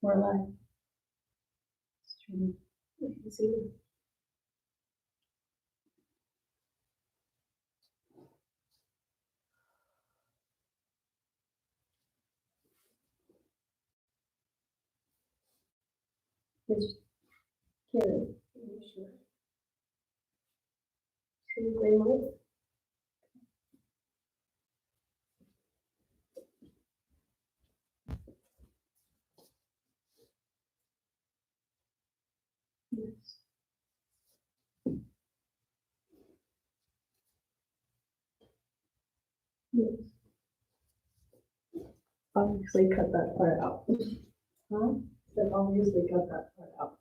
We're live. Stream. You can see it. It's Carrie. Sure. See the gray light? Yes. Yes. Obviously cut that part out. Huh? Then obviously cut that part out.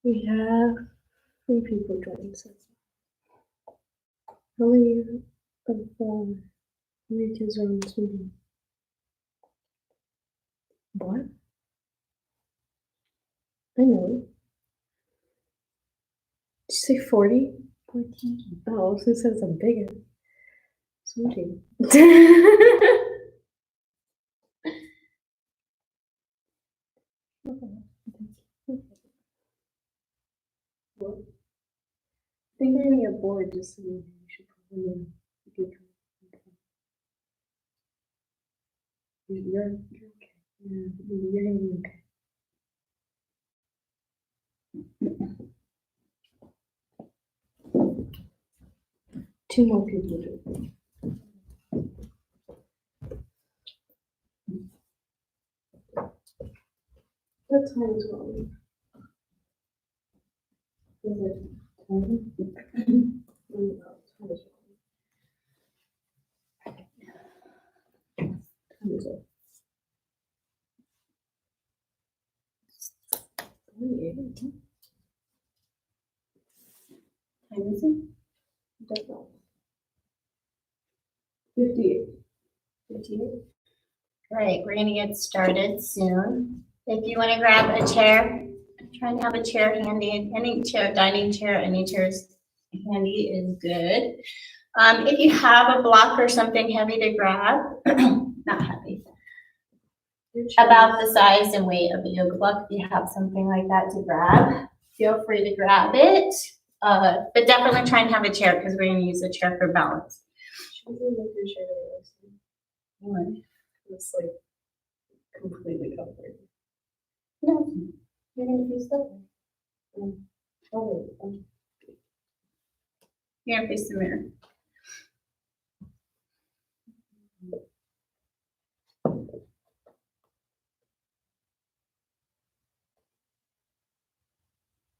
We have 3 people joining so far. How many kids are on this meeting? What? I know. Did you say 40? 14. Oh, so it says I'm bigger. Sweetie. What? I think they're gonna get bored just saying you should probably get you're okay. Yeah, you're gonna be okay. 2 more people do it. What time is it? Is it 10? Time is it? Time is it? I don't know. 58. 58. All right, we're gonna get started soon. If you want to grab a chair, try and have a chair handy. Any chair, dining chair, any chairs handy is good. If you have a block or something heavy to grab, not heavy, about the size and weight of a yoga block. If you have something like that to grab, feel free to grab it. But definitely try and have a chair because we're going to use a chair for balance. Should we look your chair that it's like completely covered? No, you're going to face the You're going to face the mirror.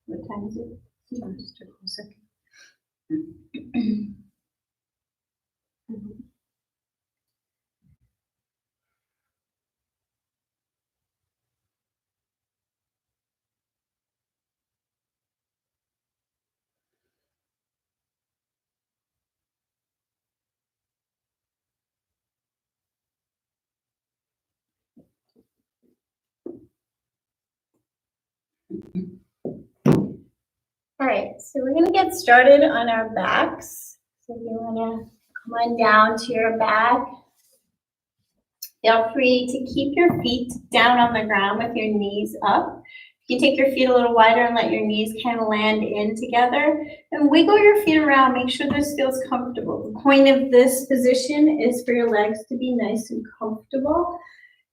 What time is it? Just a second. All right, so we're going to get started on our backs. So if you want to come on down to your back, feel free to keep your feet down on the ground with your knees up. You can take your feet a little wider and let your knees kind of land in together and wiggle your feet around. Make sure this feels comfortable. The point of this position is for your legs to be nice and comfortable.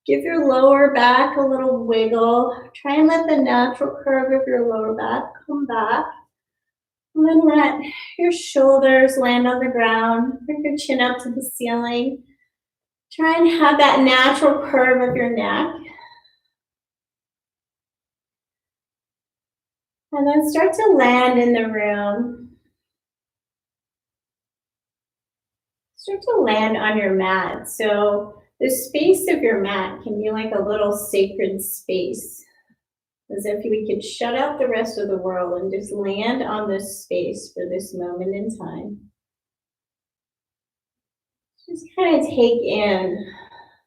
Give your lower back a little wiggle. Try and let the natural curve of your lower back come back. And then let your shoulders land on the ground. Bring your chin up to the ceiling. Try and have that natural curve of your neck. And then start to land in the room. Start to land on your mat. So the space of your mat can be like a little sacred space. As if we could shut out the rest of the world and just land on this space for this moment in time. Just kind of take in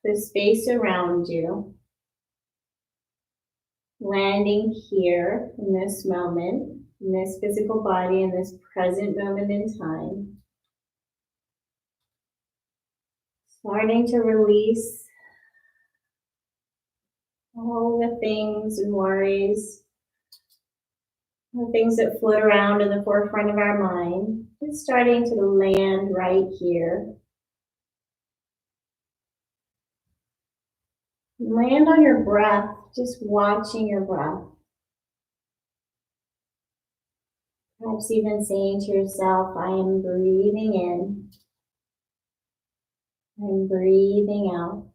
the space around you. Landing here in this moment, in this physical body, in this present moment in time. Starting to release all the things and worries, the things that float around in the forefront of our mind. Just starting to land right here. Land on your breath, just watching your breath. Perhaps even saying to yourself, I am breathing in. I'm breathing out.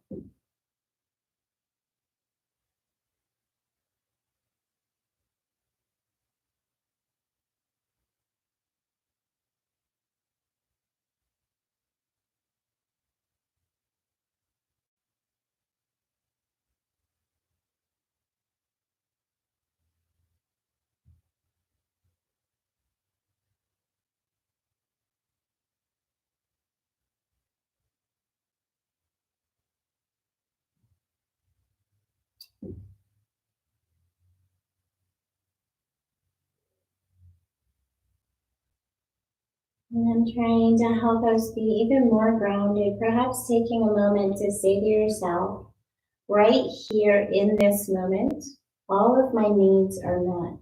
And I'm trying to help us be even more grounded, perhaps taking a moment to say to yourself, right here in this moment, all of my needs are met.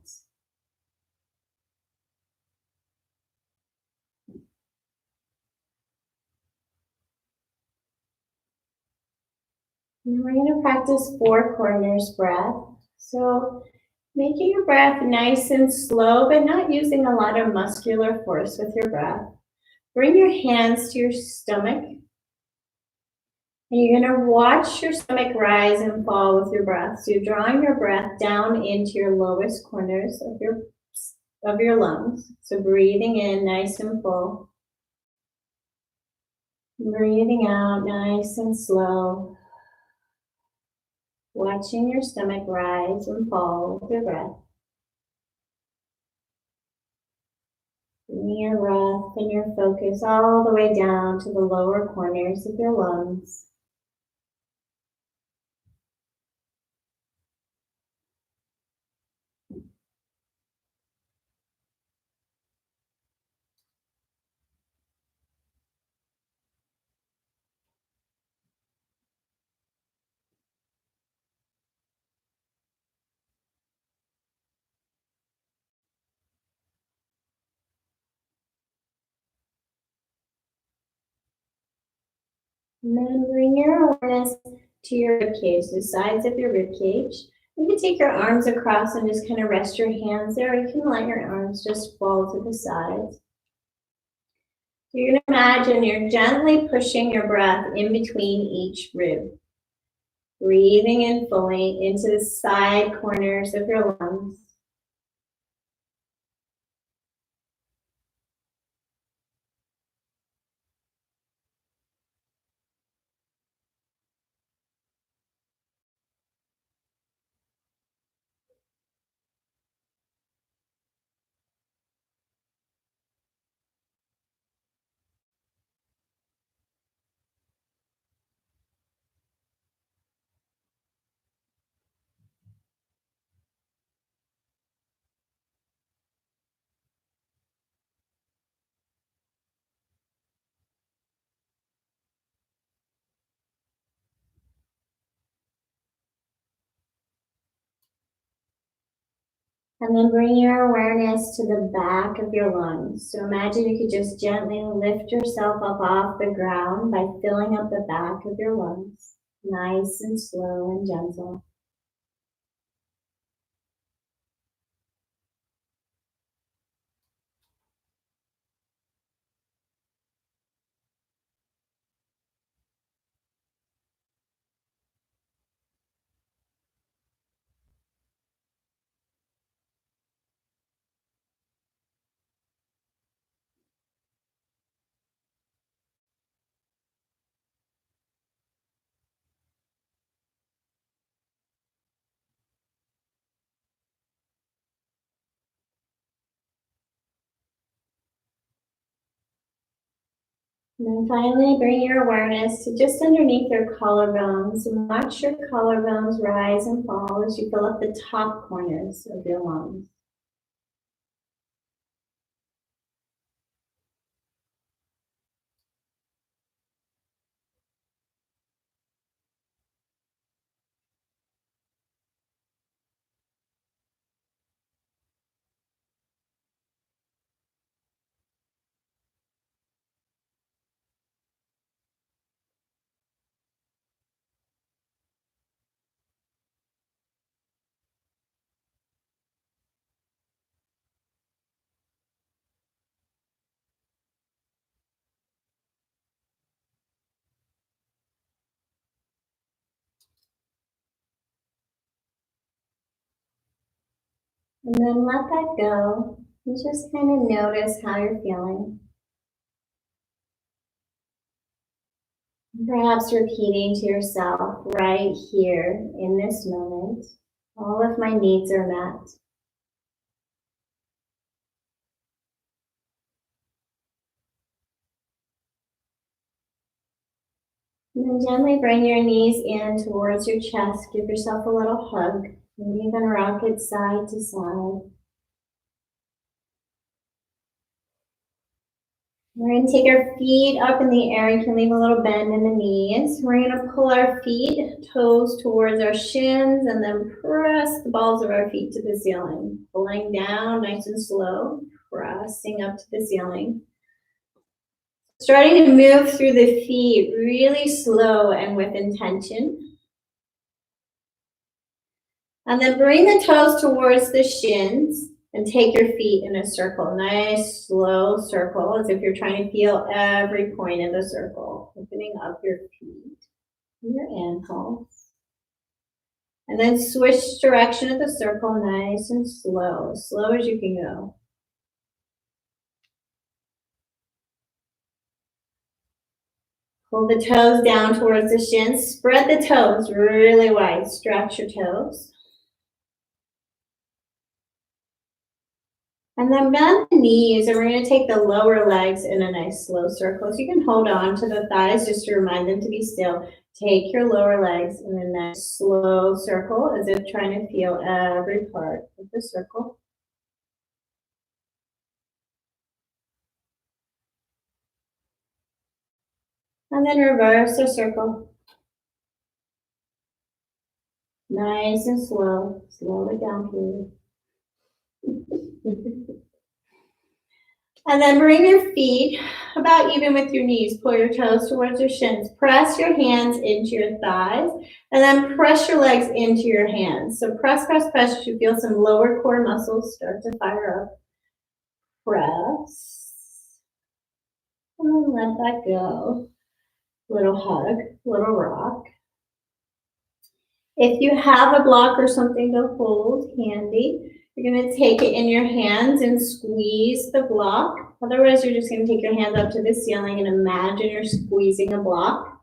And we're going to practice 4 corners breath. So making your breath nice and slow, but not using a lot of muscular force with your breath. Bring your hands to your stomach. And you're going to watch your stomach rise and fall with your breath. So you're drawing your breath down into your lowest corners of your lungs. So breathing in nice and full. Breathing out nice and slow. Watching your stomach rise and fall with your breath. Bringing your breath and your focus all the way down to the lower corners of your lungs. And then bring your awareness to your rib cage, the sides of your rib cage. You can take your arms across and just kind of rest your hands there. Or you can let your arms just fall to the sides. So you're going to imagine you're gently pushing your breath in between each rib. Breathing in fully into the side corners of your lungs. And then bring your awareness to the back of your lungs. So imagine you could just gently lift yourself up off the ground by filling up the back of your lungs. Nice and slow and gentle. And then finally, bring your awareness to just underneath your collarbones and watch your collarbones rise and fall as you fill up the top corners of your lungs. And then let that go and just kind of notice how you're feeling. Perhaps repeating to yourself right here in this moment, all of my needs are met. And then gently bring your knees in towards your chest. Give yourself a little hug. Maybe even rock it side to side. We're going to take our feet up in the air. You can leave a little bend in the knees. We're going to pull our feet, toes towards our shins, and then press the balls of our feet to the ceiling. Pulling down nice and slow, pressing up to the ceiling. Starting to move through the feet really slow and with intention. And then bring the toes towards the shins and take your feet in a circle. Nice, slow circle, as if you're trying to feel every point of the circle. Opening up your feet, your ankles. And then switch direction of the circle, nice and slow as you can go. Pull the toes down towards the shins. Spread the toes really wide. Stretch your toes. And then bend the knees, and we're going to take the lower legs in a nice slow circle. So you can hold on to the thighs just to remind them to be still. Take your lower legs in a nice slow circle, as if trying to feel every part of the circle. And then reverse the circle. Nice and slow. Slow it down, please. And then bring your feet about even with your knees. Pull your toes towards your shins. Press your hands into your thighs. And then press your legs into your hands. So press, press, press. You feel some lower core muscles start to fire up. Press. And then let that go. Little hug, little rock. If you have a block or something to hold handy, you're going to take it in your hands and squeeze the block. Otherwise, you're just going to take your hands up to the ceiling and imagine you're squeezing a block.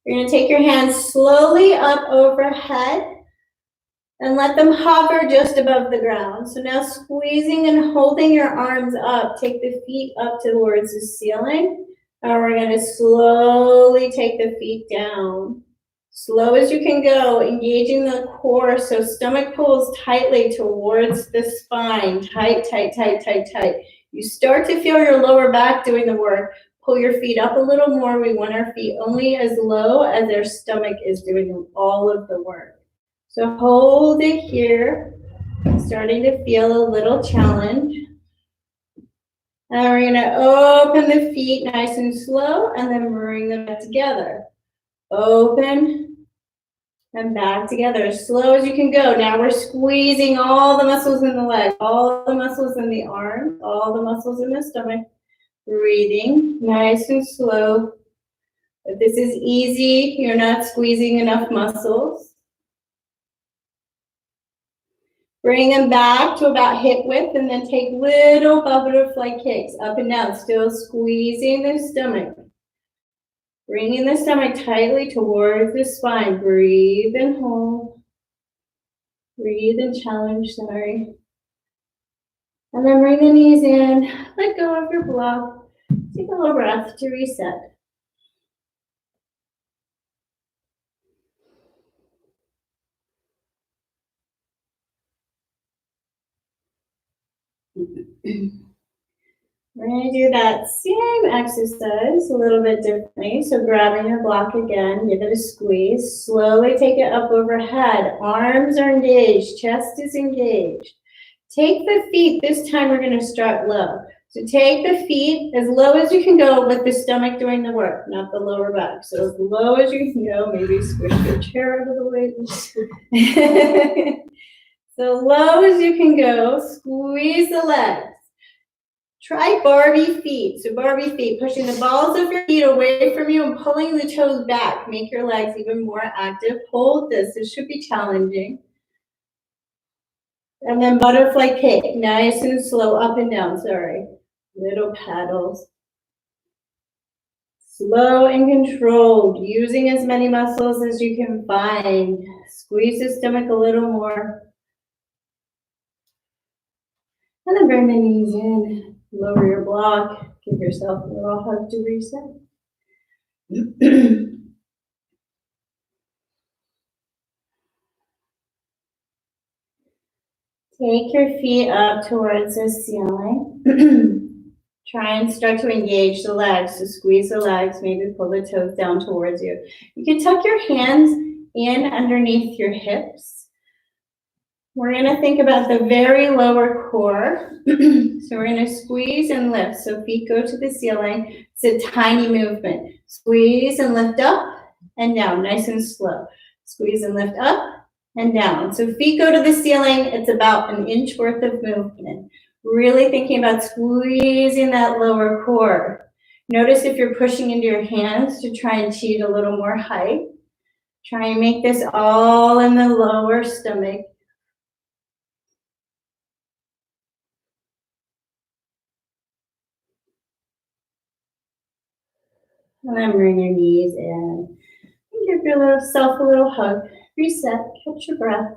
You're going to take your hands slowly up overhead and let them hover just above the ground. So now squeezing and holding your arms up, take the feet up towards the ceiling. And we're going to slowly take the feet down. Slow as you can go, engaging the core so stomach pulls tightly towards the spine. Tight, tight, tight, tight, tight. You start to feel your lower back doing the work. Pull your feet up a little more. We want our feet only as low as their stomach is doing all of the work. So hold it here. Starting to feel a little challenge. And we're going to open the feet nice and slow and then bring them back together. Open and back together as slow as you can go. Now we're squeezing all the muscles in the leg, all the muscles in the arms, all the muscles in the stomach. Breathing nice and slow. If this is easy, you're not squeezing enough muscles. Bring them back to about hip width and then take little butterfly kicks up and down, still squeezing the stomach. Bringing the stomach tightly towards the spine. Breathe and hold. Breathe and challenge, sorry. And then bring the knees in. Let go of your block. Take a little breath to reset. We're going to do that same exercise a little bit differently. So grabbing your block again, give it a squeeze. Slowly take it up overhead. Arms are engaged, chest is engaged. Take the feet, this time we're going to start low. So take the feet as low as you can go with the stomach doing the work, not the lower back. So as low as you can go, maybe squish your chair out of the way. So low as you can go, squeeze the legs. Try Barbie feet. So Barbie feet, pushing the balls of your feet away from you and pulling the toes back. Make your legs even more active. Hold this. This should be challenging. And then butterfly kick. Nice and slow, up and down, sorry. Little paddles. Slow and controlled, using as many muscles as you can find. Squeeze the stomach a little more. And then bring the knees in. Lower your block. Give yourself a little hug to reset. Take your feet up towards the ceiling. Try and start to engage the legs. So squeeze the legs, maybe pull the toes down towards you. You can tuck your hands in underneath your hips. We're going to think about the very lower core. So we're going to squeeze and lift. So feet go to the ceiling. It's a tiny movement. Squeeze and lift up and down, nice and slow. Squeeze and lift up and down. So feet go to the ceiling. It's about an inch worth of movement. Really thinking about squeezing that lower core. Notice if you're pushing into your hands to try and achieve a little more height. Try and make this all in the lower stomach. And then bring your knees in. And give yourself a little hug. Reset, catch your breath.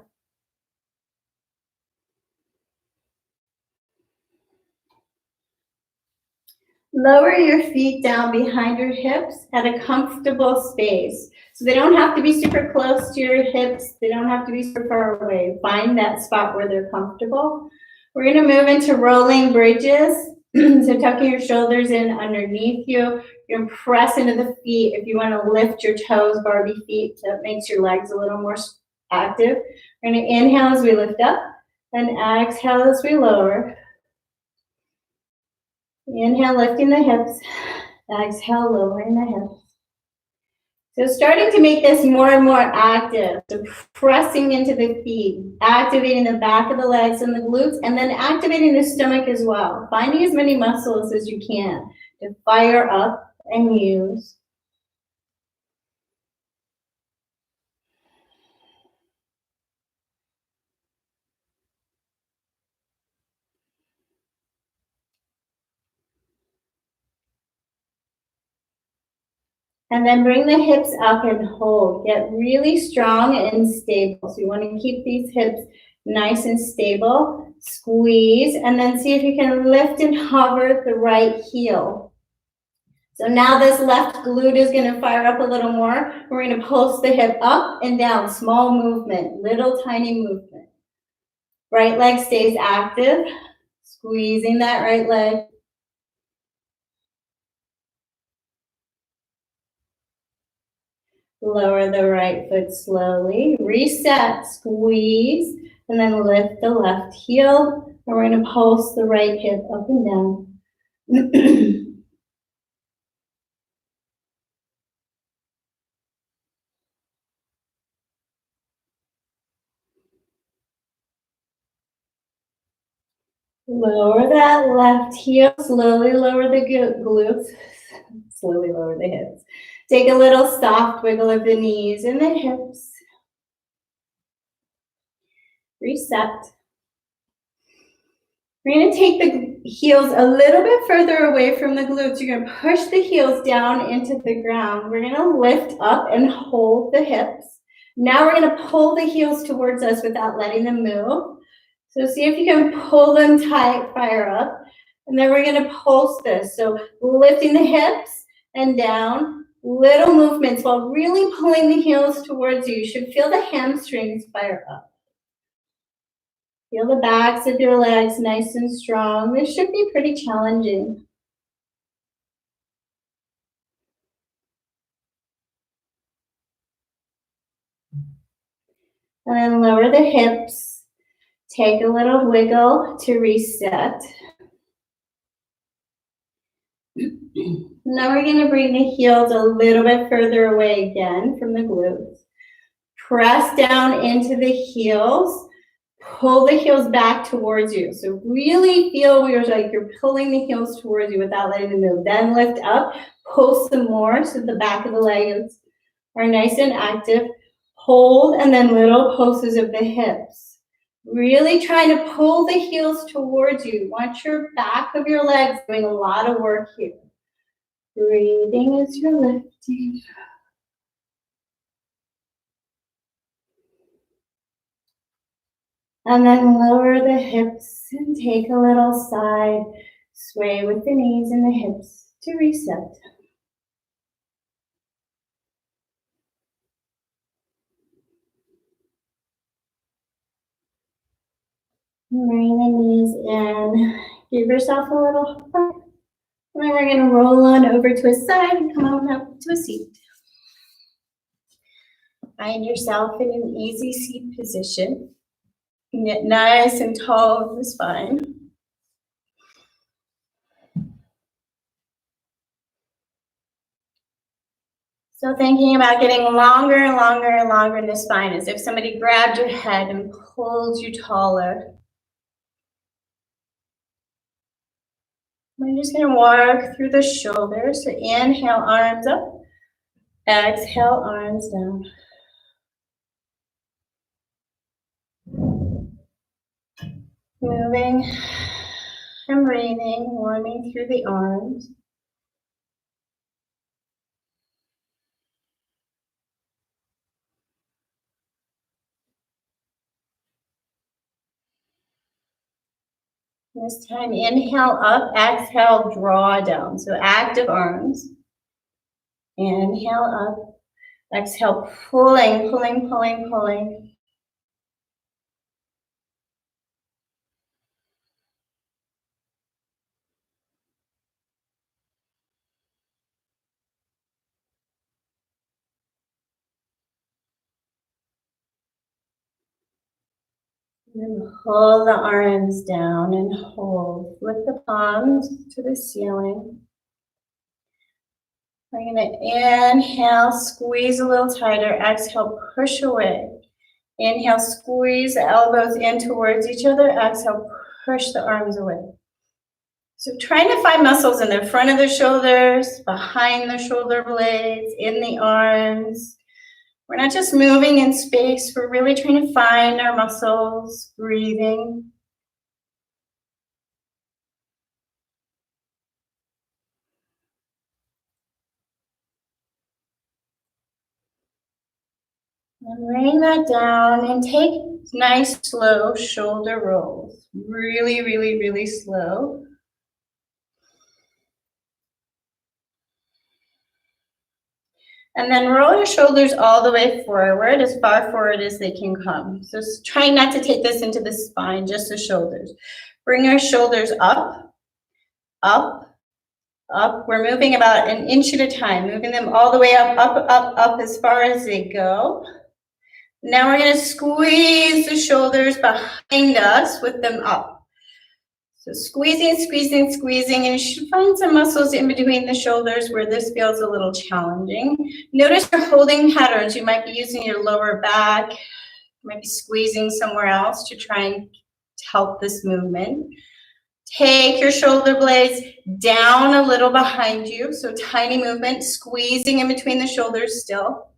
Lower your feet down behind your hips at a comfortable space. So they don't have to be super close to your hips. They don't have to be super far away. Find that spot where they're comfortable. We're going to move into rolling bridges. So tucking your shoulders in underneath you. You're going to press into the feet. If you want to lift your toes, Barbie feet, that makes your legs a little more active. We're going to inhale as we lift up and exhale as we lower. Inhale, lifting the hips. Exhale, lowering the hips. So starting to make this more and more active. So pressing into the feet, activating the back of the legs and the glutes, and then activating the stomach as well. Finding as many muscles as you can to fire up and use. And then bring the hips up and hold. Get really strong and stable. So you want to keep these hips nice and stable. Squeeze, and then see if you can lift and hover the right heel. So now this left glute is going to fire up a little more. We're going to pulse the hip up and down. Small movement, little tiny movement. Right leg stays active. Squeezing that right leg. Lower the right foot slowly. Reset, squeeze, and then lift the left heel. And we're going to pulse the right hip up and down. Lower that left heel. Slowly lower the glutes. Slowly lower the hips. Take a little soft wiggle of the knees and the hips. Reset. We're going to take the heels a little bit further away from the glutes. You're going to push the heels down into the ground. We're going to lift up and hold the hips. Now we're going to pull the heels towards us without letting them move. So see if you can pull them tight, fire up. And then we're going to pulse this. So lifting the hips and down, little movements while really pulling the heels towards you. You should feel the hamstrings fire up. Feel the backs of your legs nice and strong. This should be pretty challenging. And then lower the hips. Take a little wiggle to reset. Now we're going to bring the heels a little bit further away again from the glutes. Press down into the heels. Pull the heels back towards you. So really feel like you're pulling the heels towards you without letting them move. Then lift up, pull some more so the back of the legs are nice and active. Hold, and then little pulses of the hips. Really trying to pull the heels towards you. Want your back of your legs doing a lot of work here. Breathing as you're lifting. And then lower the hips and take a little side sway with the knees and the hips to reset. Bring the knees in. Give yourself a little hug. And then we're going to roll on over to a side and come on up to a seat. Find yourself in an easy seat position. Get nice and tall in the spine. So thinking about getting longer and longer and longer in the spine, as if somebody grabbed your head and pulled you taller. We're just going to walk through the shoulders. So inhale, arms up. Exhale, arms down. Moving and breathing, warming through the arms. This time, inhale up, exhale, draw down. So active arms. Inhale up, exhale, pulling, pulling, pulling, pulling. And then pull the arms down and hold. Lift the palms to the ceiling. We're going to inhale, squeeze a little tighter. Exhale, push away. Inhale, squeeze the elbows in towards each other. Exhale, push the arms away. So trying to find muscles in the front of the shoulders, behind the shoulder blades, in the arms. We're not just moving in space, we're really trying to find our muscles, breathing. And bring that down and take nice slow shoulder rolls. Really, really, really slow. And then roll your shoulders all the way forward, as far forward as they can come. So try not to take this into the spine, just the shoulders. Bring your shoulders up, up, up. We're moving about an inch at a time, moving them all the way up, up, up, up as far as they go. Now we're going to squeeze the shoulders behind us with them up. So squeezing, squeezing, squeezing, and you should find some muscles in between the shoulders where this feels a little challenging. Notice your holding patterns. You might be using your lower back, you might be squeezing somewhere else to try and help this movement. Take your shoulder blades down a little behind you, so tiny movement, squeezing in between the shoulders still.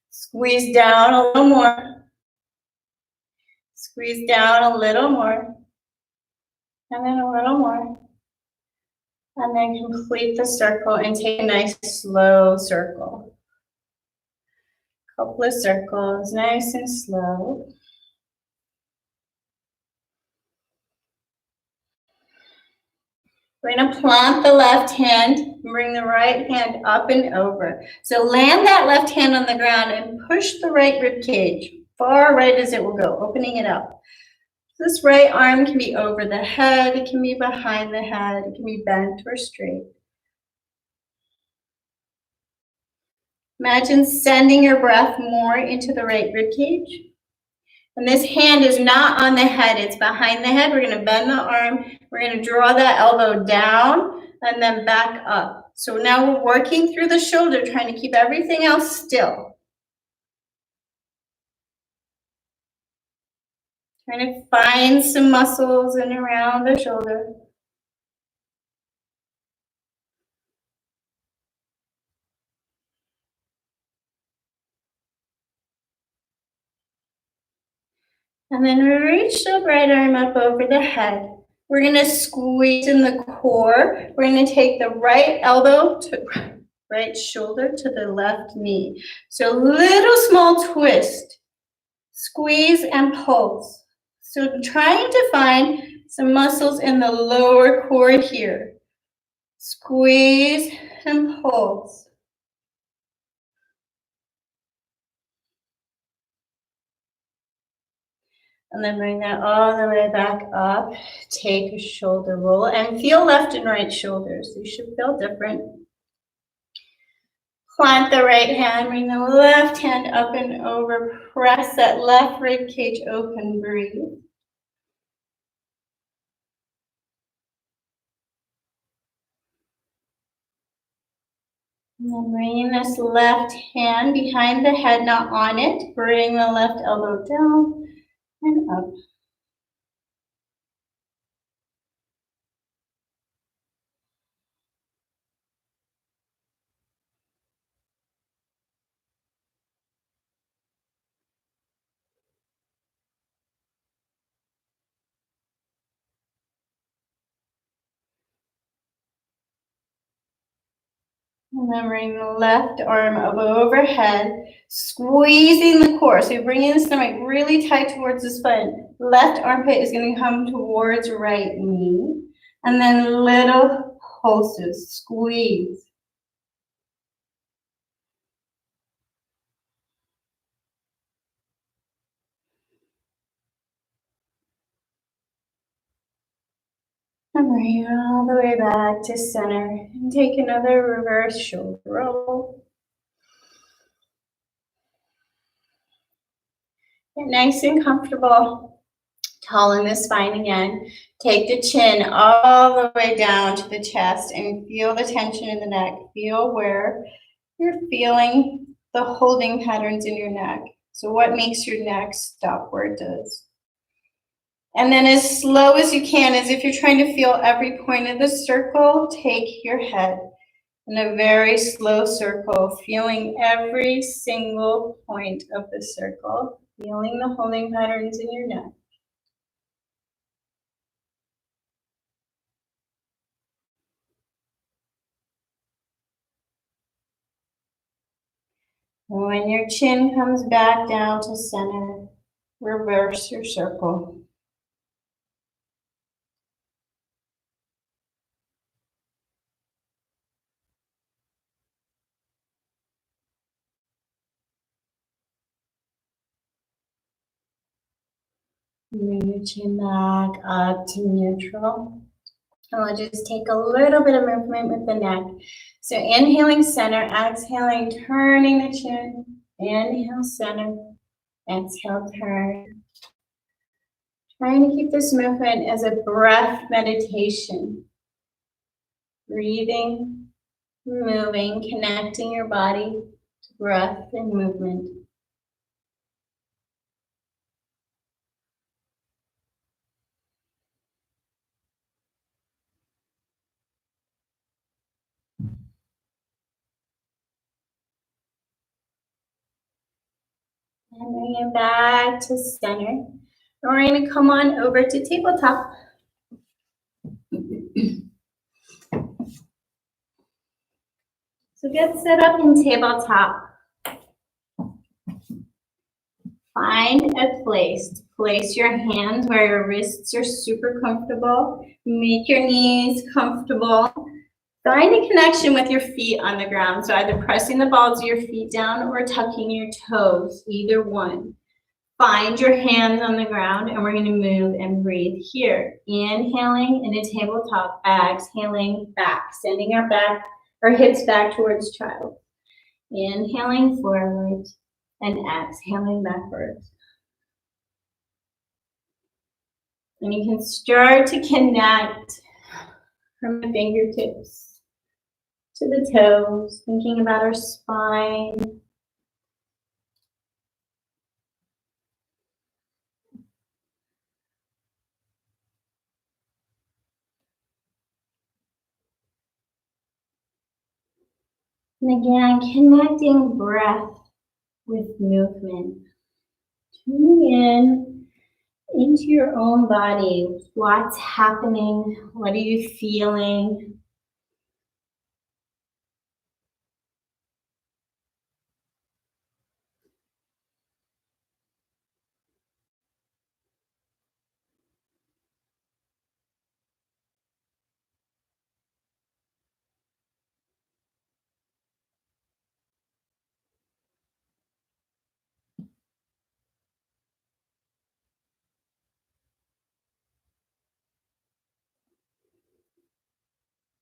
Squeeze down a little more. Squeeze down a little more. And then a little more. And then complete the circle and take a nice slow circle. Couple of circles, nice and slow. We're going to plant the left hand and bring the right hand up and over. So land that left hand on the ground and push the right rib cage, far right as it will go, opening it up. This right arm can be over the head, it can be behind the head, it can be bent or straight. Imagine sending your breath more into the right rib cage. And this hand is not on the head, it's behind the head. We're going to bend the arm, we're going to draw that elbow down and then back up. So now we're working through the shoulder, trying to keep everything else still. Trying to find some muscles in around the shoulder. And then we reach the right arm up over the head. We're going to squeeze in the core. We're going to take the right elbow to right shoulder to the left knee. So little small twist. Squeeze and pulse. So trying to find some muscles in the lower core here. Squeeze and pulse. And then bring that all the way back up. Take a shoulder roll and feel left and right shoulders. They should feel different. Plant the right hand, bring the left hand up and over. Press that left rib cage open, breathe. And then bringing this left hand behind the head, not on it. Bring the left elbow down and up. And then bring the left arm up overhead, squeezing the core. So you're bringing the stomach really tight towards the spine. Left armpit is going to come towards right knee. And then little pulses, squeeze. And bring it all the way back to center. And take another reverse shoulder roll. Get nice and comfortable. Tall in the spine again. Take the chin all the way down to the chest and feel the tension in the neck. Feel where you're feeling the holding patterns in your neck. So what makes your neck stop where it does? And then as slow as you can, as if you're trying to feel every point of the circle, take your head in a very slow circle, feeling every single point of the circle, feeling the holding patterns in your neck. When your chin comes back down to center, reverse your circle. Bring your chin back up to neutral. And we'll just take a little bit of movement with the neck. So inhaling center, exhaling, turning the chin. Inhale center, exhale turn. Trying to keep this movement as a breath meditation. Breathing, moving, connecting your body to breath and movement. And bring it back to center. And we're going to come on over to tabletop. So get set up in tabletop. Find a place to place your hands where your wrists are super comfortable. Make your knees comfortable. Find a connection with your feet on the ground. So either pressing the balls of your feet down or tucking your toes, either one. Find your hands on the ground and we're going to move and breathe here. Inhaling in a tabletop, exhaling back, sending our hips back towards child. Inhaling forward and exhaling backwards. And you can start to connect from the fingertips to the toes, thinking about our spine. And again, connecting breath with movement. Tuning in into your own body. What's happening? What are you feeling?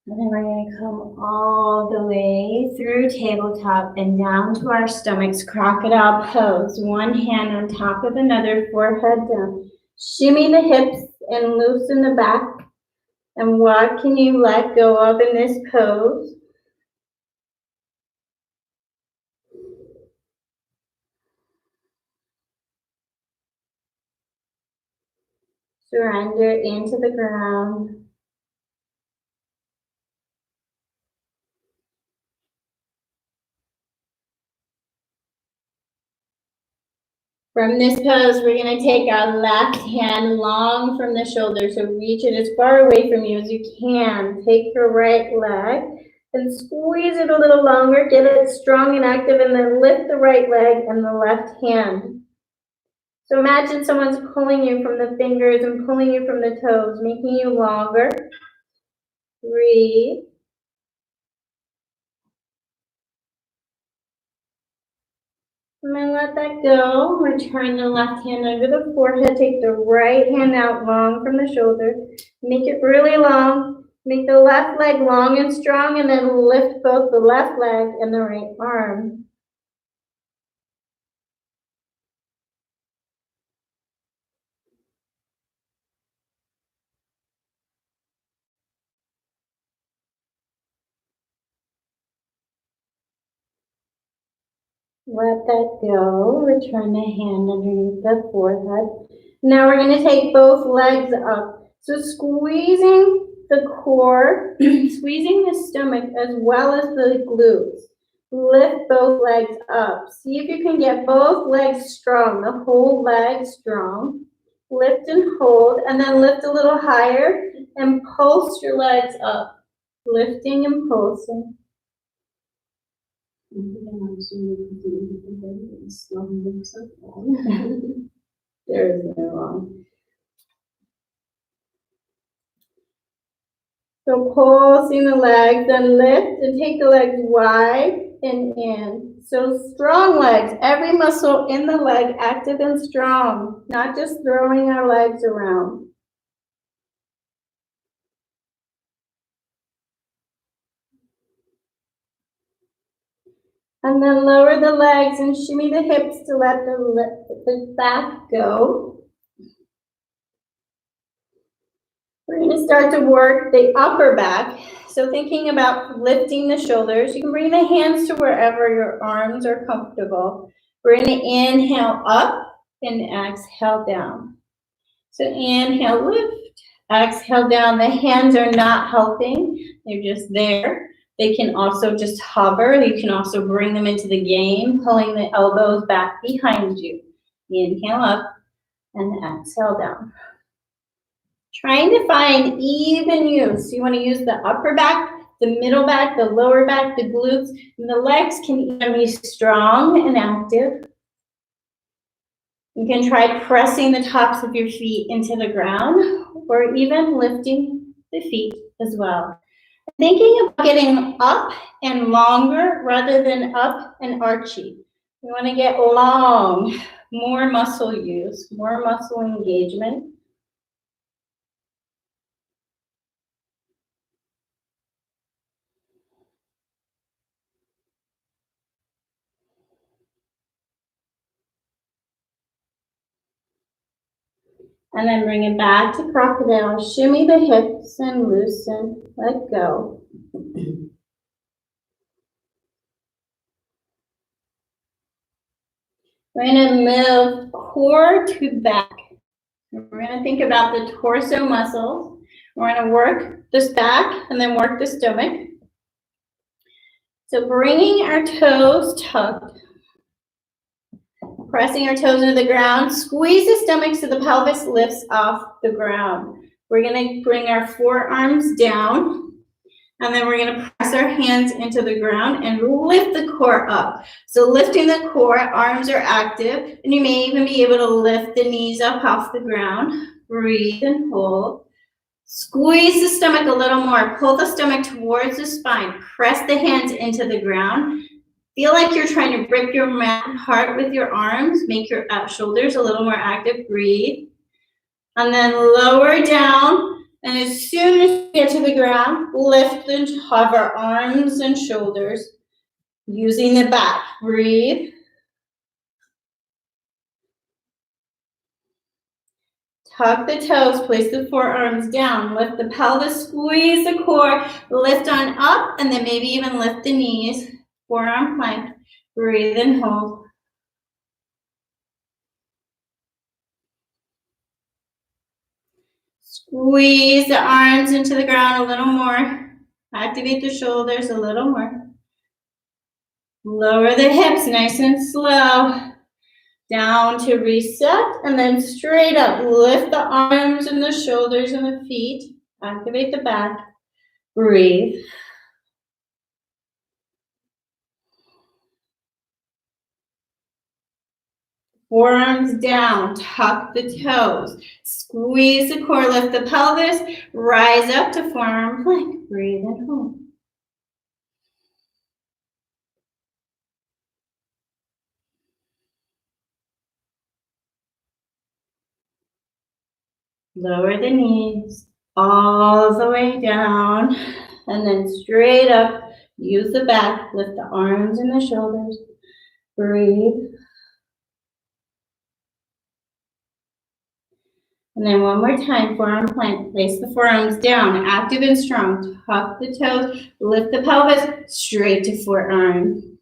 And then we're going to come all the way through tabletop and down to our stomachs, crocodile pose. One hand on top of another, forehead down. Shimmy the hips and loosen the back. And what can you let go of in this pose? Surrender into the ground. From this pose, we're going to take our left hand long from the shoulder. So reach it as far away from you as you can. Take your right leg and squeeze it a little longer. Get it strong and active and then lift the right leg and the left hand. So imagine someone's pulling you from the fingers and pulling you from the toes, making you longer. Breathe. And then let that go. Return the left hand under the forehead. Take the right hand out long from the shoulder. Make it really long. Make the left leg long and strong and then lift both the left leg and the right arm. Let that go. Return the hand underneath the forehead. Now we're going to take both legs up. So squeezing the core, squeezing the stomach as well as the glutes. Lift both legs up. See if you can get both legs strong, the whole leg strong. Lift and hold, and then lift a little higher and pulse your legs up. Lifting and pulsing. There is no wrong. So pulsing the legs, then lift and take the legs wide and in. So strong legs, every muscle in the leg active and strong, not just throwing our legs around. And then lower the legs and shimmy the hips to let the back go. We're going to start to work the upper back. So thinking about lifting the shoulders, you can bring the hands to wherever your arms are comfortable. We're going to inhale up and exhale down. So inhale, lift, exhale down. The hands are not helping, they're just there. They can also just hover. You can also bring them into the game, pulling the elbows back behind you. Inhale up and exhale down. Trying to find even use. You want to use the upper back, the middle back, the lower back, the glutes, and the legs can even be strong and active. You can try pressing the tops of your feet into the ground or even lifting the feet as well. Thinking about getting up and longer rather than up and archy. We want to get long, more muscle use, more muscle engagement. And then bring it back to crocodile. Shimmy the hips and loosen. Let go. We're going to move core to back. We're going to think about the torso muscles. We're going to work this back and then work the stomach. So bringing our toes tucked. Pressing our toes into the ground, squeeze the stomach so the pelvis lifts off the ground. We're going to bring our forearms down, and then we're going to press our hands into the ground and lift the core up. So lifting the core, arms are active, and you may even be able to lift the knees up off the ground. Breathe and hold. Squeeze the stomach a little more. Pull the stomach towards the spine. Press the hands into the ground. Feel like you're trying to grip your mat hard with your arms. Make your shoulders a little more active. Breathe. And then lower down. And as soon as you get to the ground, lift and hover arms and shoulders using the back. Breathe. Tuck the toes, place the forearms down, lift the pelvis, squeeze the core, lift on up, and then maybe even lift the knees. Forearm plank, breathe and hold. Squeeze the arms into the ground a little more. Activate the shoulders a little more. Lower the hips nice and slow. Down to reset and then straight up. Lift the arms and the shoulders and the feet. Activate the back. Breathe. Forearms down, tuck the toes, squeeze the core, lift the pelvis, rise up to forearm plank. Breathe and hold. Lower the knees all the way down and then straight up. Use the back, lift the arms and the shoulders. Breathe. And then one more time, forearm plank. Place the forearms down, active and strong. Tuck the toes, lift the pelvis, straight to forearm.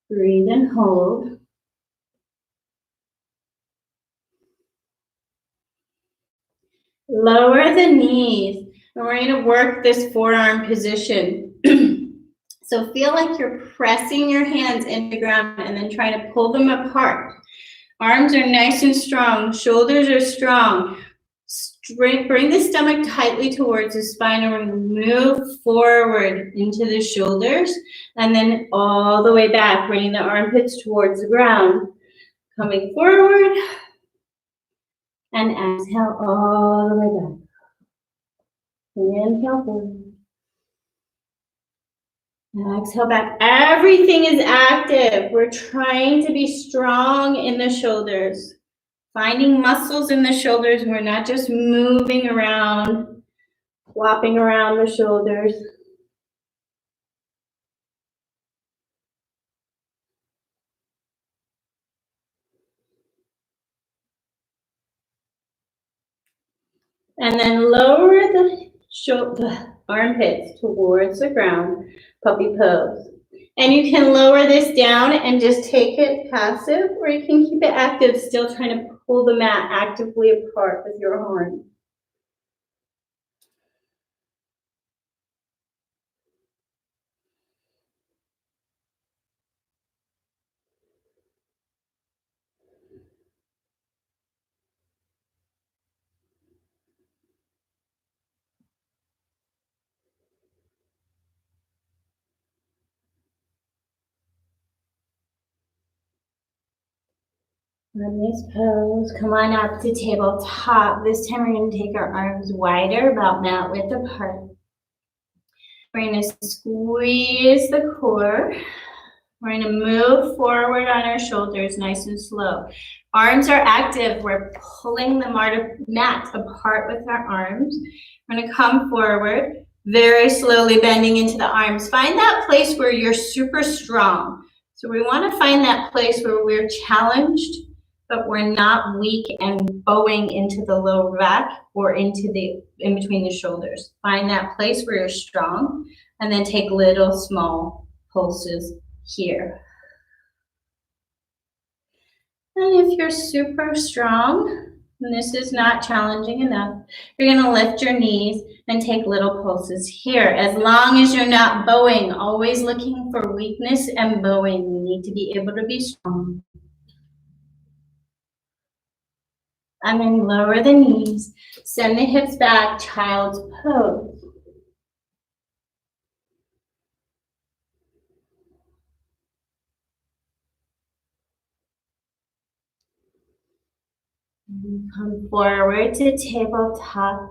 Breathe and hold. Lower the knees, and we're going to work this forearm position. So feel like you're pressing your hands into the ground and then try to pull them apart. Arms are nice and strong, shoulders are strong. Bring the stomach tightly towards the spine, and we're going to move forward into the shoulders and then all the way back, bringing the armpits towards the ground. Coming forward and exhale all the way back. Inhale forward. Exhale back. Everything is active. We're trying to be strong in the shoulders. Finding muscles in the shoulders. We're not just moving around, flopping around the shoulders. And then lower the armpits towards the ground, puppy pose. And you can lower this down and just take it passive, or you can keep it active, still trying to pull the mat actively apart with your arm. Nice pose. Come on up to tabletop. This time we're going to take our arms wider, about mat width apart. We're going to squeeze the core. We're going to move forward on our shoulders, nice and slow. Arms are active. We're pulling the mat apart with our arms. We're going to come forward, very slowly bending into the arms. Find that place where you're super strong. So we want to find that place where we're challenged, but we're not weak and bowing into the lower back or in between the shoulders. Find that place where you're strong, and then take little small pulses here. And if you're super strong, and this is not challenging enough, you're going to lift your knees and take little pulses here. As long as you're not bowing, always looking for weakness and bowing. You need to be able to be strong. And then lower the knees, send the hips back, child's pose. And come forward to tabletop.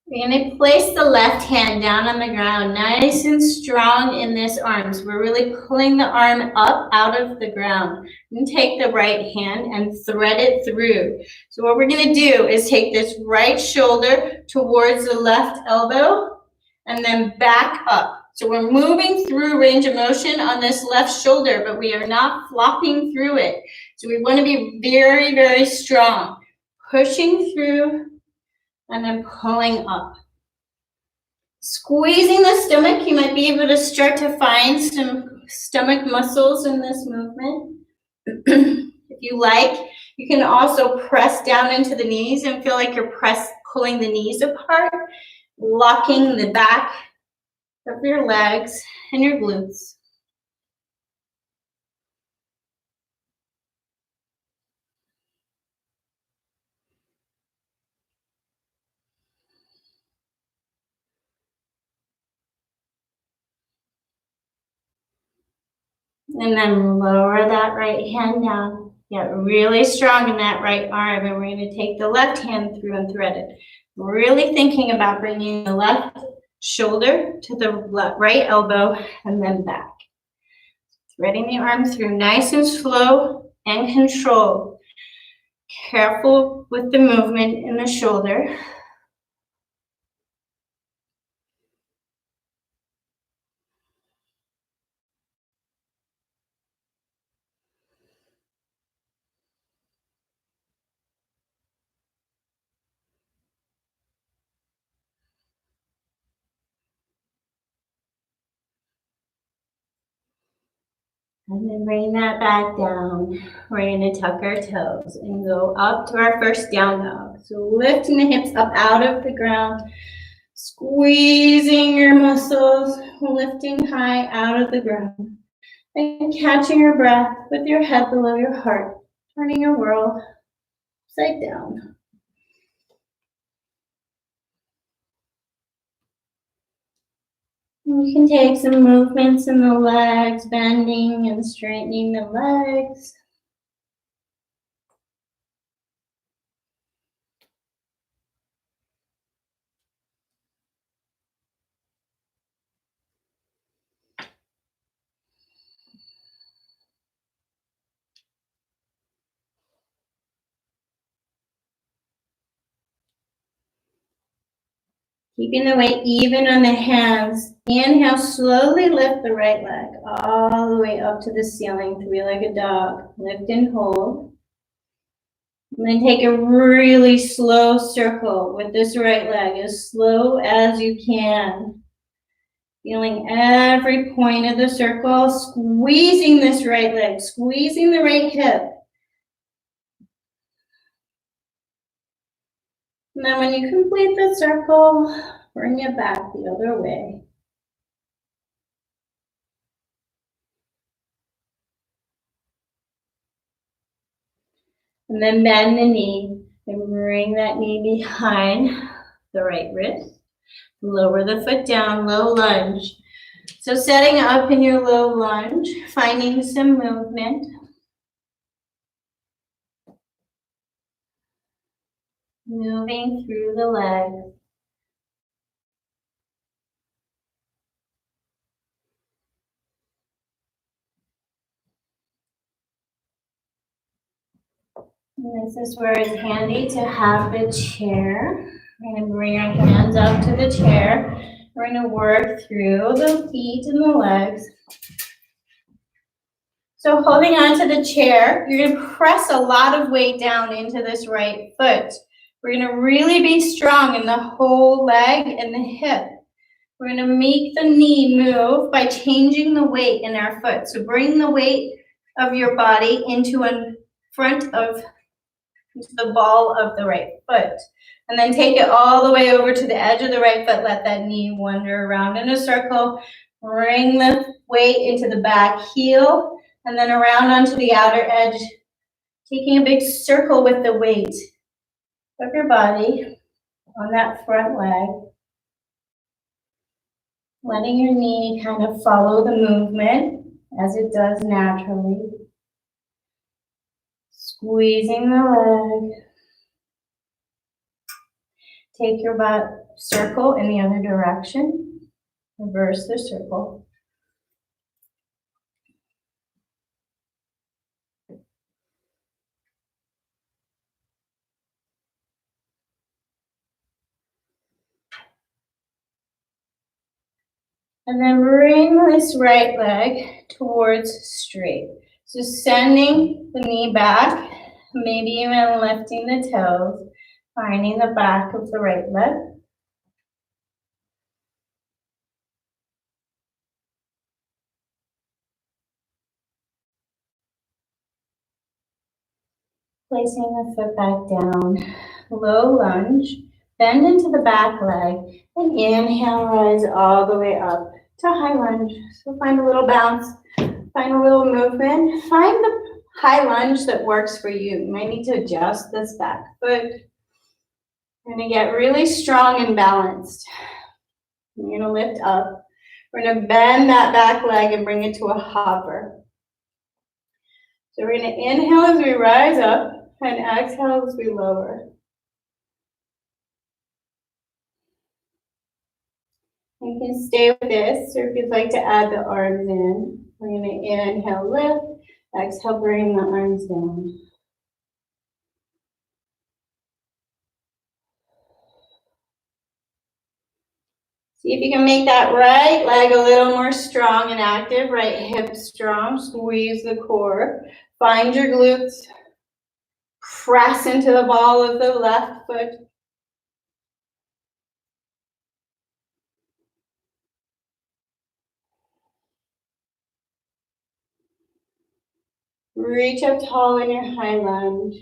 We're going to place the left hand down on the ground, nice and strong in this arm. So we're really pulling the arm up out of the ground. And take the right hand and thread it through. So what we're going to do is take this right shoulder towards the left elbow and then back up. So we're moving through range of motion on this left shoulder, but we are not flopping through it. So we want to be very, very strong. Pushing through and then pulling up. Squeezing the stomach, you might be able to start to find some stomach muscles in this movement. If you like, you can also press down into the knees and feel like you're pulling the knees apart, locking the back of your legs and your glutes. And then lower that right hand down. Get really strong in that right arm, and we're going to take the left hand through and thread it. Really thinking about bringing the left shoulder to the right elbow and then back. Threading the arm through nice and slow and controlled. Careful with the movement in the shoulder. And then bring that back down. We're going to tuck our toes and go up to our first down dog. So lifting the hips up out of the ground, squeezing your muscles, lifting high out of the ground, and catching your breath with your head below your heart, turning your world upside down. You can take some movements in the legs, bending and straightening the legs. Keeping the weight even on the hands. Inhale, slowly lift the right leg all the way up to the ceiling, three-legged dog. Lift and hold. And then take a really slow circle with this right leg, as slow as you can. Feeling every point of the circle, squeezing this right leg, squeezing the right hip. And then when you complete the circle, bring it back the other way. And then bend the knee and bring that knee behind the right wrist. Lower the foot down, low lunge. So setting up in your low lunge, finding some movement. Moving through the legs. And this is where it's handy to have the chair. We're going to bring our hands up to the chair. We're going to work through the feet and the legs. So holding on to the chair, you're going to press a lot of weight down into this right foot. We're going to really be strong in the whole leg and the hip. We're going to make the knee move by changing the weight in our foot. So bring the weight of your body into the ball of the right foot. And then take it all the way over to the edge of the right foot. Let that knee wander around in a circle. Bring the weight into the back heel and then around onto the outer edge. Taking a big circle with the weight of your body on that front leg. Letting your knee kind of follow the movement as it does naturally. Squeezing the leg. Take your butt circle in the other direction. Reverse the circle. And then bring this right leg towards straight. So sending the knee back, maybe even lifting the toes, finding the back of the right leg. Placing the foot back down, low lunge, bend into the back leg, and inhale, rise all the way up to high lunge. So find a little bounce, find a little movement, find the high lunge that works for you. You might need to adjust this back foot. We're gonna get really strong and balanced. You're gonna lift up. We're gonna bend that back leg and bring it to a hopper. So we're gonna inhale as we rise up and exhale as we lower. You can stay with this, or if you'd like to add the arms in, we're gonna inhale, lift, exhale, bring the arms down. See if you can make that right leg a little more strong and active, right hip strong, squeeze the core, find your glutes, press into the ball of the left foot. Reach up tall in your high lunge.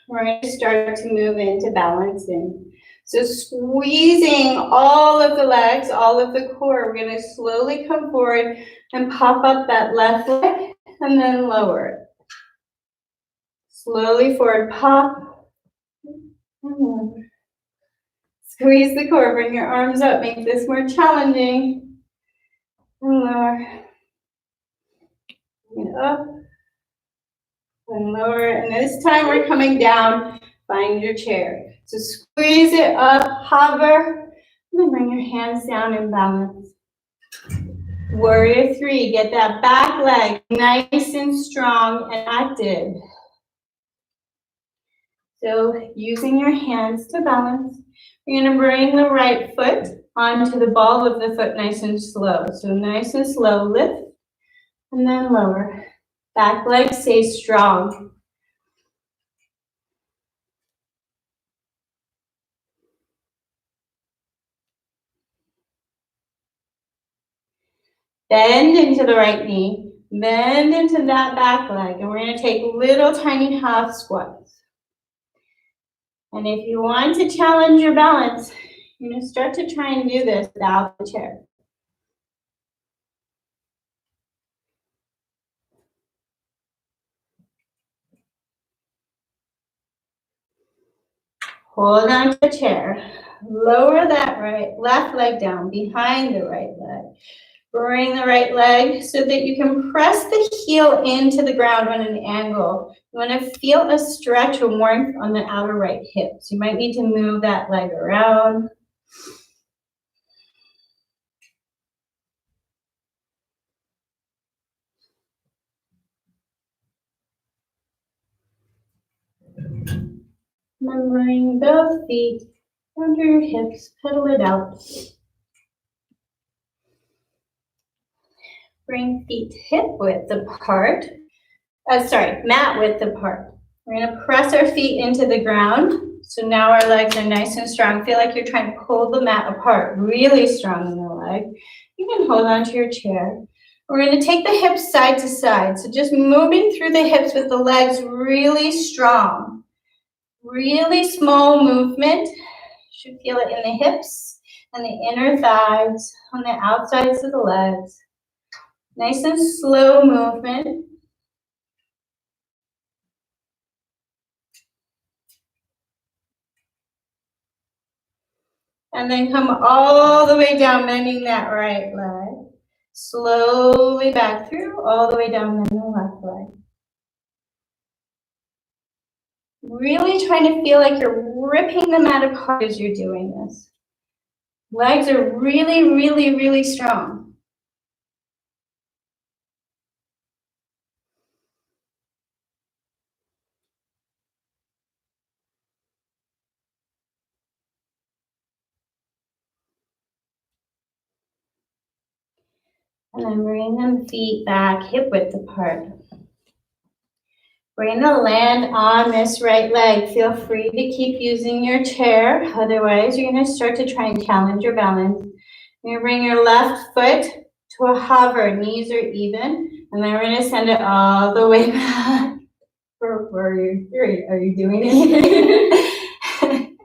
We're going to start to move into balancing. So squeezing all of the legs, all of the core, we're going to slowly come forward and pop up that left leg and then lower it. Slowly forward, pop. Squeeze the core, bring your arms up, make this more challenging. And lower. And up. And lower. And this time we're coming down. Find your chair. So squeeze it up, hover, and then bring your hands down and balance. Warrior three, get that back leg nice and strong and active. So using your hands to balance, you're going to bring the right foot onto the ball of the foot nice and slow. So nice and slow, lift, and then lower. Back leg stays strong. Bend into the right knee, bend into that back leg, and we're going to take little tiny half squats. And if you want to challenge your balance, you're going to start to try and do this without the chair. Hold on to the chair. Lower that left leg down behind the right leg. Bring the right leg so that you can press the heel into the ground on an angle. You want to feel a stretch or warmth on the outer right hip. So you might need to move that leg around. And bring both feet under your hips, pedal it out. Bring feet hip width apart. Mat width apart. We're going to press our feet into the ground. So now our legs are nice and strong. Feel like you're trying to pull the mat apart, really strong in the leg. You can hold on to your chair. We're going to take the hips side to side. So just moving through the hips with the legs really strong. Really small movement. You should feel it in the hips and the inner thighs, on the outsides of the legs. Nice and slow movement. And then come all the way down, bending that right leg. Slowly back through, all the way down, bending the left leg. Really trying to feel like you're ripping the mat apart as you're doing this. Legs are really, really, really strong. And then bring them feet back, hip width apart. We're going to land on this right leg. Feel free to keep using your chair. Otherwise, you're going to start to try and challenge your balance. You're going to bring your left foot to a hover. Knees are even. And then we're going to send it all the way back for warrior three. Are you doing anything?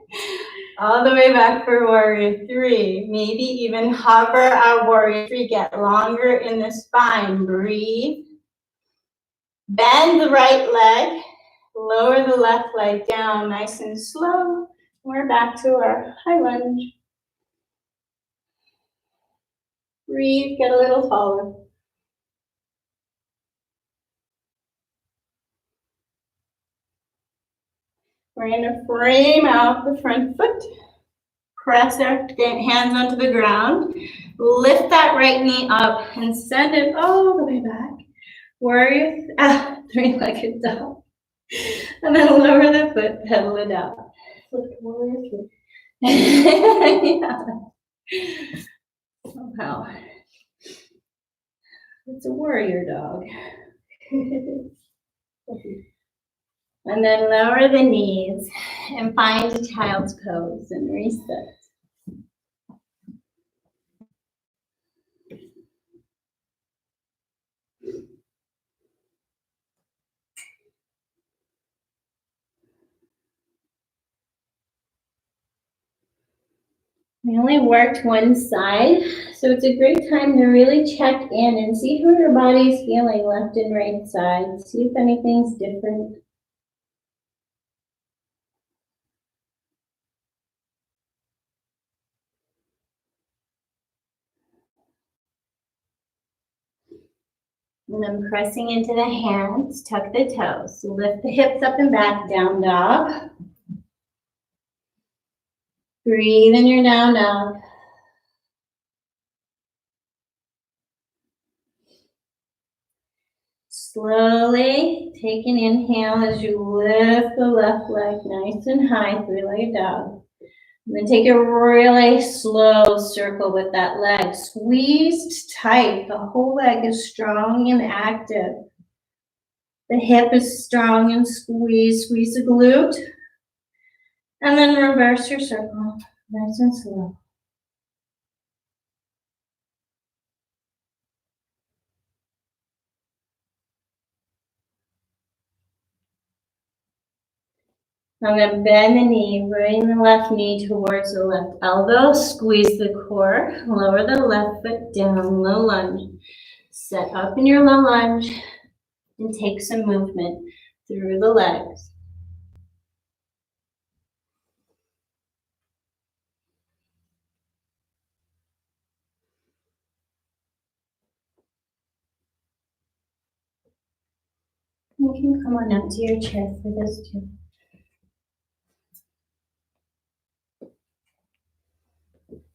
All the way back for warrior three. Maybe even hover our warrior three. Get longer in the spine. Breathe. Bend the right leg, lower the left leg down nice and slow. We're back to our high lunge. Breathe, get a little taller. We're going to frame out the front foot. Press our hands onto the ground. Lift that right knee up and send it all the way back. Warrior three-legged dog. And then lower the foot, pedal it out. Lift warrior three. Yeah. Somehow. It's a warrior dog. And then lower the knees and find a child's pose and reset. We only worked one side, so it's a great time to really check in and see how your body's feeling left and right side. See if anything's different. And then pressing into the hands, tuck the toes. Lift the hips up and back, down dog. Breathe in your down dog. Slowly take an inhale as you lift the left leg nice and high, three-legged dog. And then take a really slow circle with that leg. Squeezed tight. The whole leg is strong and active. The hip is strong and squeezed. Squeeze the glute. And then reverse your circle. Nice and slow. I'm going to bend the knee, bring the left knee towards the left elbow, squeeze the core, lower the left foot down, low lunge. Set up in your low lunge and take some movement through the legs. You can come on up to your chair for this too.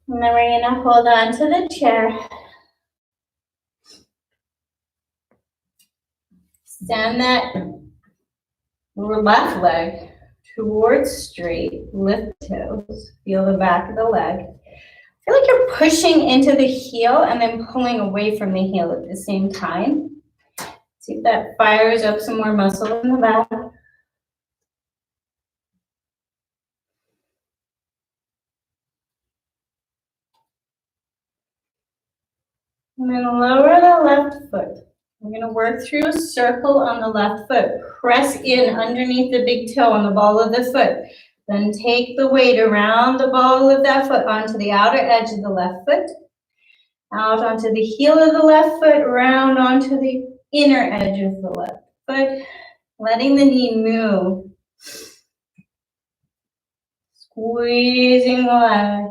And then we're going to hold on to the chair. Stand that left leg towards straight. Lift the toes. Feel the back of the leg. Feel like you're pushing into the heel and then pulling away from the heel at the same time. See if that fires up some more muscle in the back. And then lower the left foot. We're going to work through a circle on the left foot. Press in underneath the big toe on the ball of the foot. Then take the weight around the ball of that foot onto the outer edge of the left foot. Out onto the heel of the left foot, round onto the inner edge of the left foot. Letting the knee move. Squeezing the leg.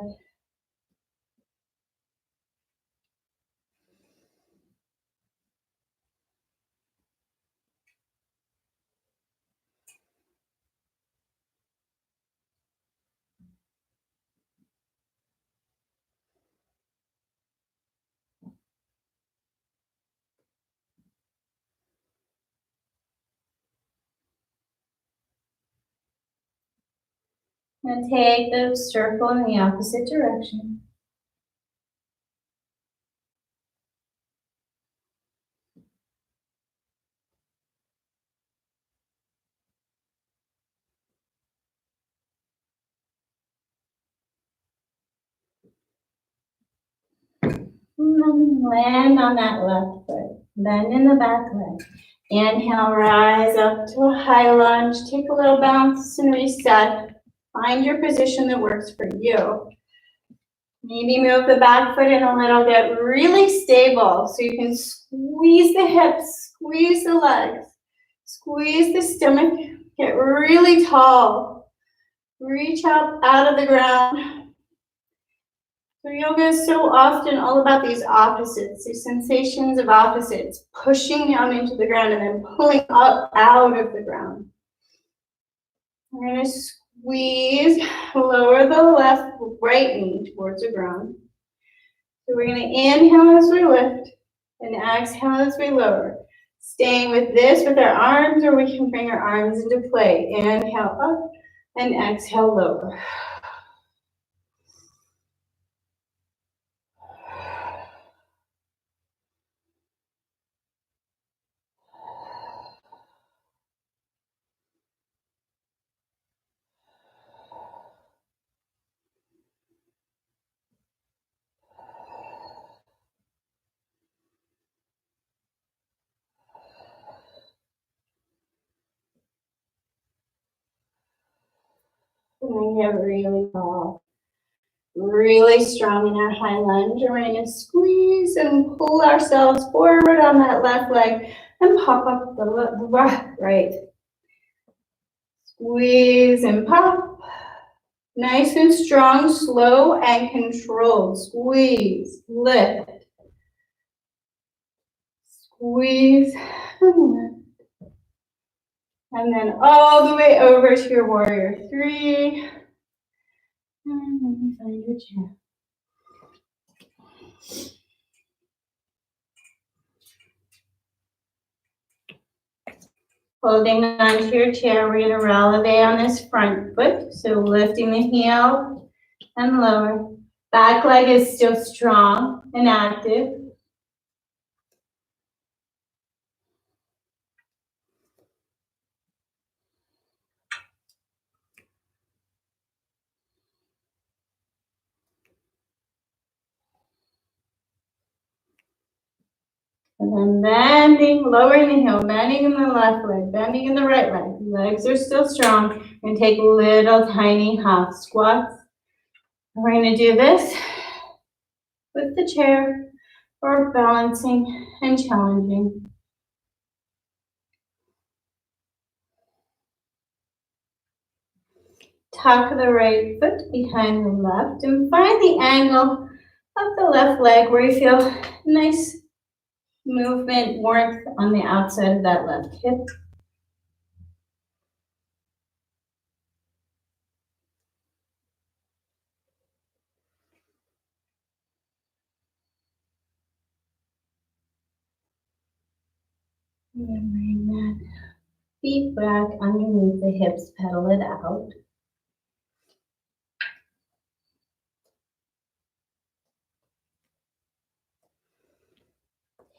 And take the circle in the opposite direction. And then land on that left foot. Bend in the back leg. Inhale, rise up to a high lunge. Take a little bounce and reset. Find your position that works for you. Maybe move the back foot in a little, get really stable so you can squeeze the hips, squeeze the legs, squeeze the stomach, get really tall. Reach up out of the ground. So yoga is so often all about these opposites, these sensations of opposites, pushing down into the ground and then pulling up out of the ground. We're going to squeeze, lower the right knee towards the ground. So we're going to inhale as we lift and exhale as we lower. Staying with this with our arms, or we can bring our arms into play. Inhale up and exhale lower. And then get really tall. really strong in our high lunge. We're going to squeeze and pull ourselves forward on that left leg and pop up the right. Squeeze and pop. Nice and strong, slow and controlled. Squeeze, lift. Squeeze and lift. And then all the way over to your warrior three. And then find your chair. Holding onto your chair, we're going to releve on this front foot. So lifting the heel and lower. Back leg is still strong and active. And then bending, lowering the heel, bending in the left leg, bending in the right leg. Legs are still strong. And take little tiny half squats. We're going to do this with the chair or balancing and challenging. Tuck the right foot behind the left and find the angle of the left leg where you feel nice movement, warmth on the outside of that left hip. And bring that feet back underneath the hips, pedal it out.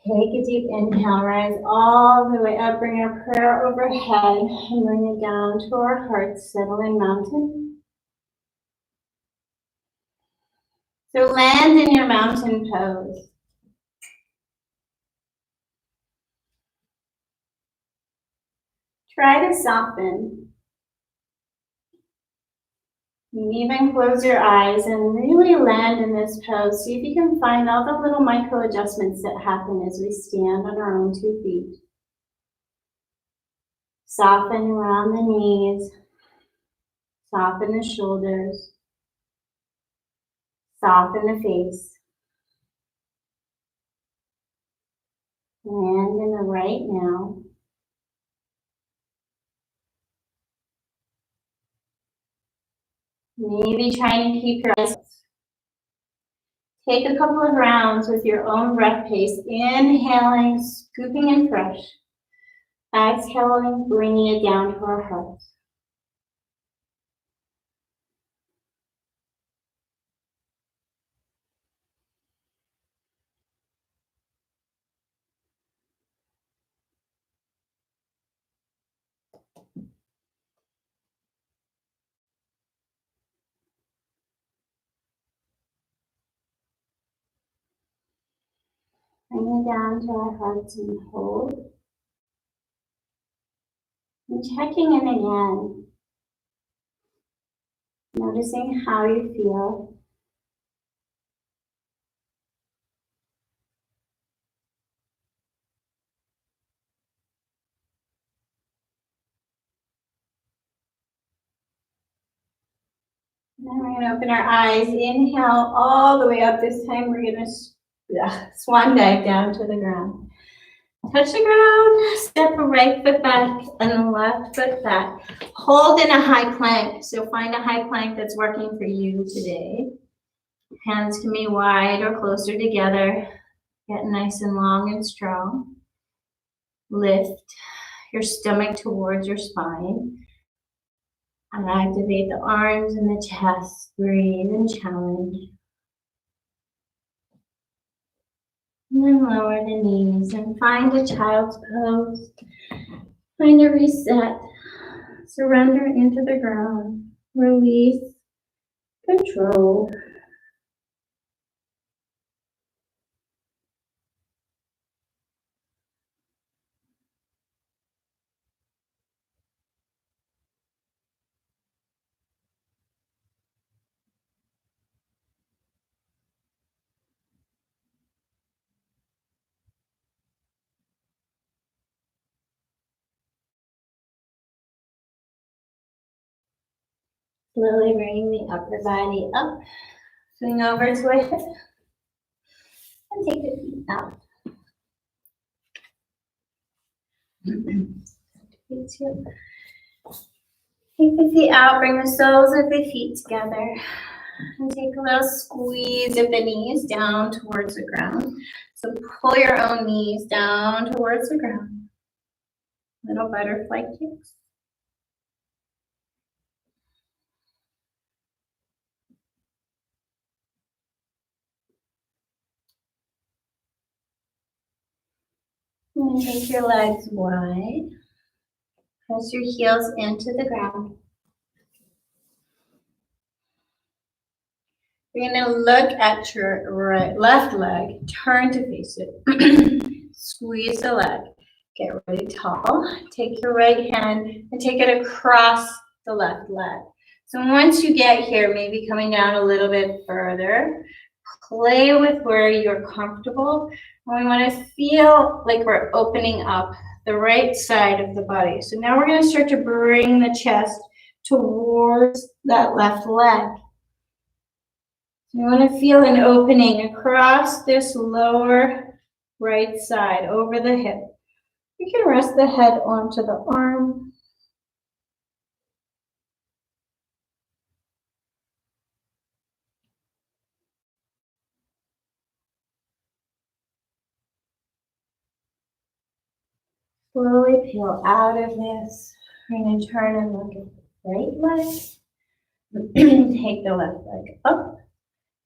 Take a deep inhale, rise all the way up, bring our prayer overhead and bring it down to our heart, settle in mountain. So land in your mountain pose. Try to soften. And even close your eyes and really land in this pose. See if you can find all the little micro adjustments that happen as we stand on our own 2 feet. Soften around the knees. Soften the shoulders. Soften the face. Land in the right now. Maybe trying to keep your eyes. Take a couple of rounds with your own breath pace. Inhaling, scooping in fresh. Exhaling, bringing it down to our hearts. Bring it down to our hearts and hold. And checking in again. Noticing how you feel. And then we're going to open our eyes. Inhale all the way up. This time we're going to swan dive down to the ground. Touch the ground, step the right foot back and the left foot back. Hold in a high plank. So find a high plank that's working for you today. Hands can be wide or closer together. Get nice and long and strong. Lift your stomach towards your spine. And activate the arms and the chest. Breathe and challenge. And then lower the knees and find a child's pose. Find a reset. Surrender into the ground. Release. Control. Slowly bring the upper body up. Swing over to a hip. And take the feet out. Take the feet out, bring the soles of the feet together. And take a little squeeze of the knees down towards the ground. So pull your own knees down towards the ground. Little butterfly kicks. And then take your legs wide. Press your heels into the ground. You're going to look at your left leg, turn to face it. Squeeze the leg. Get really tall. Take your right hand and take it across the left leg. So once you get here, maybe coming down a little bit further, play with where you're comfortable. And we want to feel like we're opening up the right side of the body. So now we're going to start to bring the chest towards that left leg. You want to feel an opening across this lower right side over the hip. You can rest the head onto the arm. Slowly peel out of this. We're going to turn and look at the right leg. Take the left leg up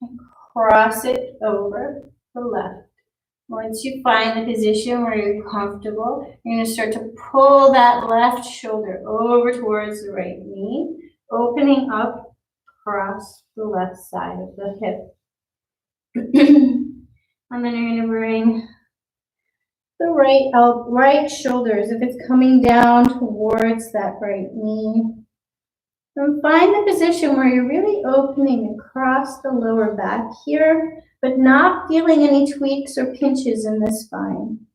and cross it over the left. Once you find the position where you're comfortable, you're going to start to pull that left shoulder over towards the right knee, opening up across the left side of the hip. And then you're going to bring the right shoulders, if it's coming down towards that right knee. And find the position where you're really opening across the lower back here, but not feeling any tweaks or pinches in the spine.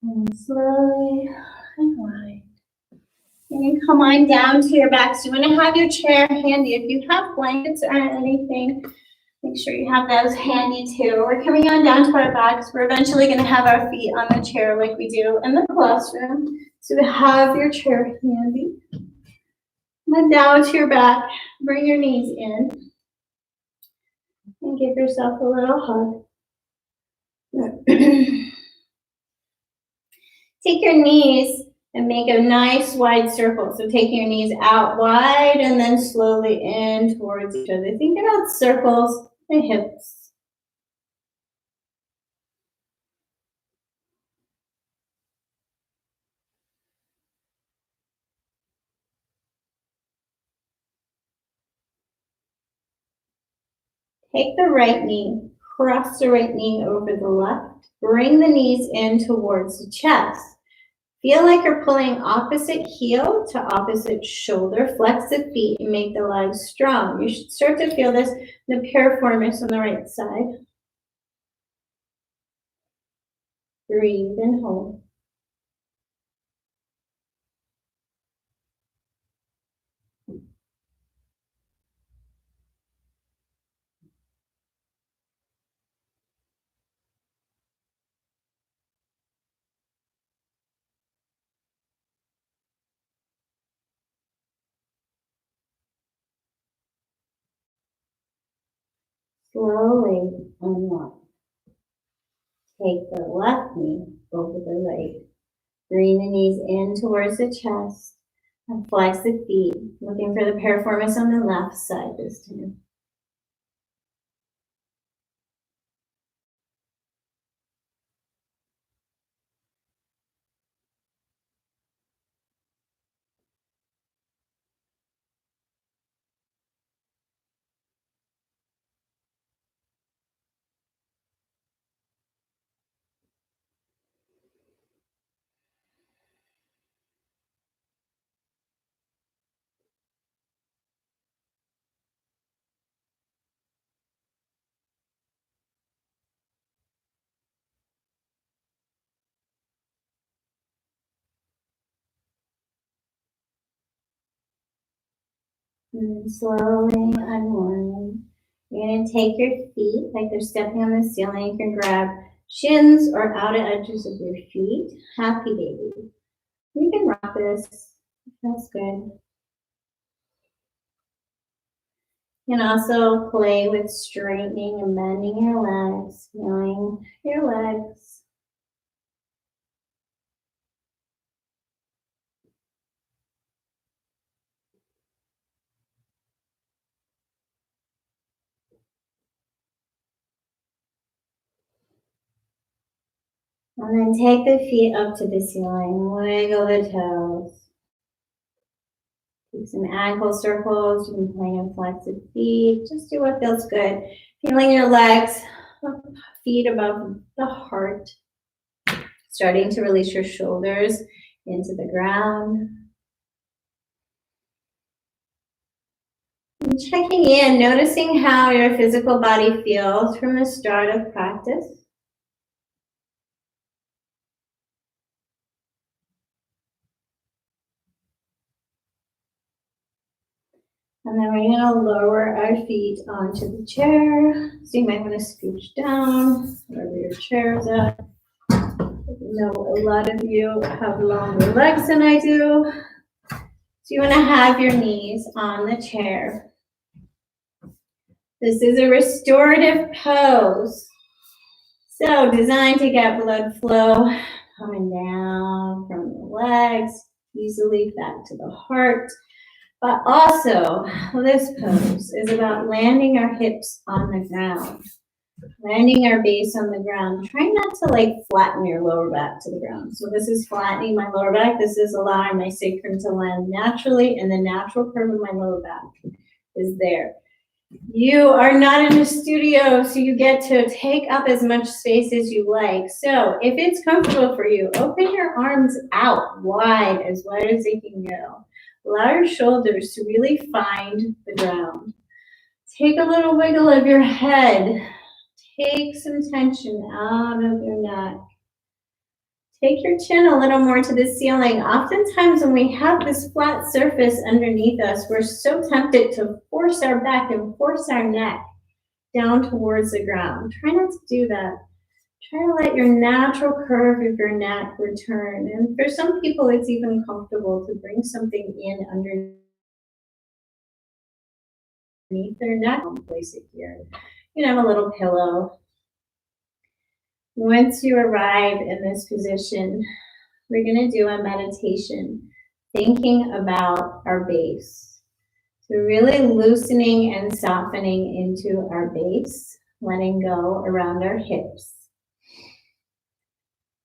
And slowly unwind. You can come on down to your back. So you want to have your chair handy. If you have blankets or anything, make sure you have those handy too. We're coming on down to our backs. We're eventually going to have our feet on the chair like we do in the classroom. So have your chair handy. Then down to your back. Bring your knees in. And give yourself a little hug. Take your knees and make a nice wide circle. So taking your knees out wide and then slowly in towards each other. Think about circles and hips. Take the right knee, cross the right knee over the left. Bring the knees in towards the chest. Feel like you're pulling opposite heel to opposite shoulder. Flex the feet and make the legs strong. You should start to feel this in the piriformis on the right side. Breathe and hold. Slowly unwind. Take the left knee over the right. Bring the knees in towards the chest and flex the feet, looking for the piriformis on the left side this time. And then slowly unwind. You're going to take your feet like they're stepping on the ceiling. You can grab shins or outer edges of your feet. Happy baby. You can rock this. It feels good. You can also play with straightening and bending your legs, feeling your legs. And then take the feet up to the ceiling, wiggle the toes. Do some ankle circles, you can play in flexed feet, just do what feels good. Feeling your legs, feet above the heart. Starting to release your shoulders into the ground. And checking in, noticing how your physical body feels from the start of practice. And then we're going to lower our feet onto the chair. So you might want to scooch down wherever your chair is at. I know a lot of you have longer legs than I do. So you want to have your knees on the chair. This is a restorative pose. So designed to get blood flow coming down from the legs, easily back to the heart. But also, this pose is about landing our hips on the ground, landing our base on the ground. Try not to flatten your lower back to the ground. So this is flattening my lower back. This is allowing my sacrum to land naturally, and the natural curve of my lower back is there. You are not in a studio, so you get to take up as much space as you like. So if it's comfortable for you, open your arms out wide as they can go. Allow your shoulders to really find the ground. Take a little wiggle of your head. Take some tension out of your neck. Take your chin a little more to the ceiling. Oftentimes when we have this flat surface underneath us, we're so tempted to force our back and force our neck down towards the ground. Try not to do that. Try to let your natural curve of your neck return. And for some people, it's even comfortable to bring something in underneath their neck. Place it here. You can have a little pillow. Once you arrive in this position, we're going to do a meditation thinking about our base. So really loosening and softening into our base, letting go around our hips.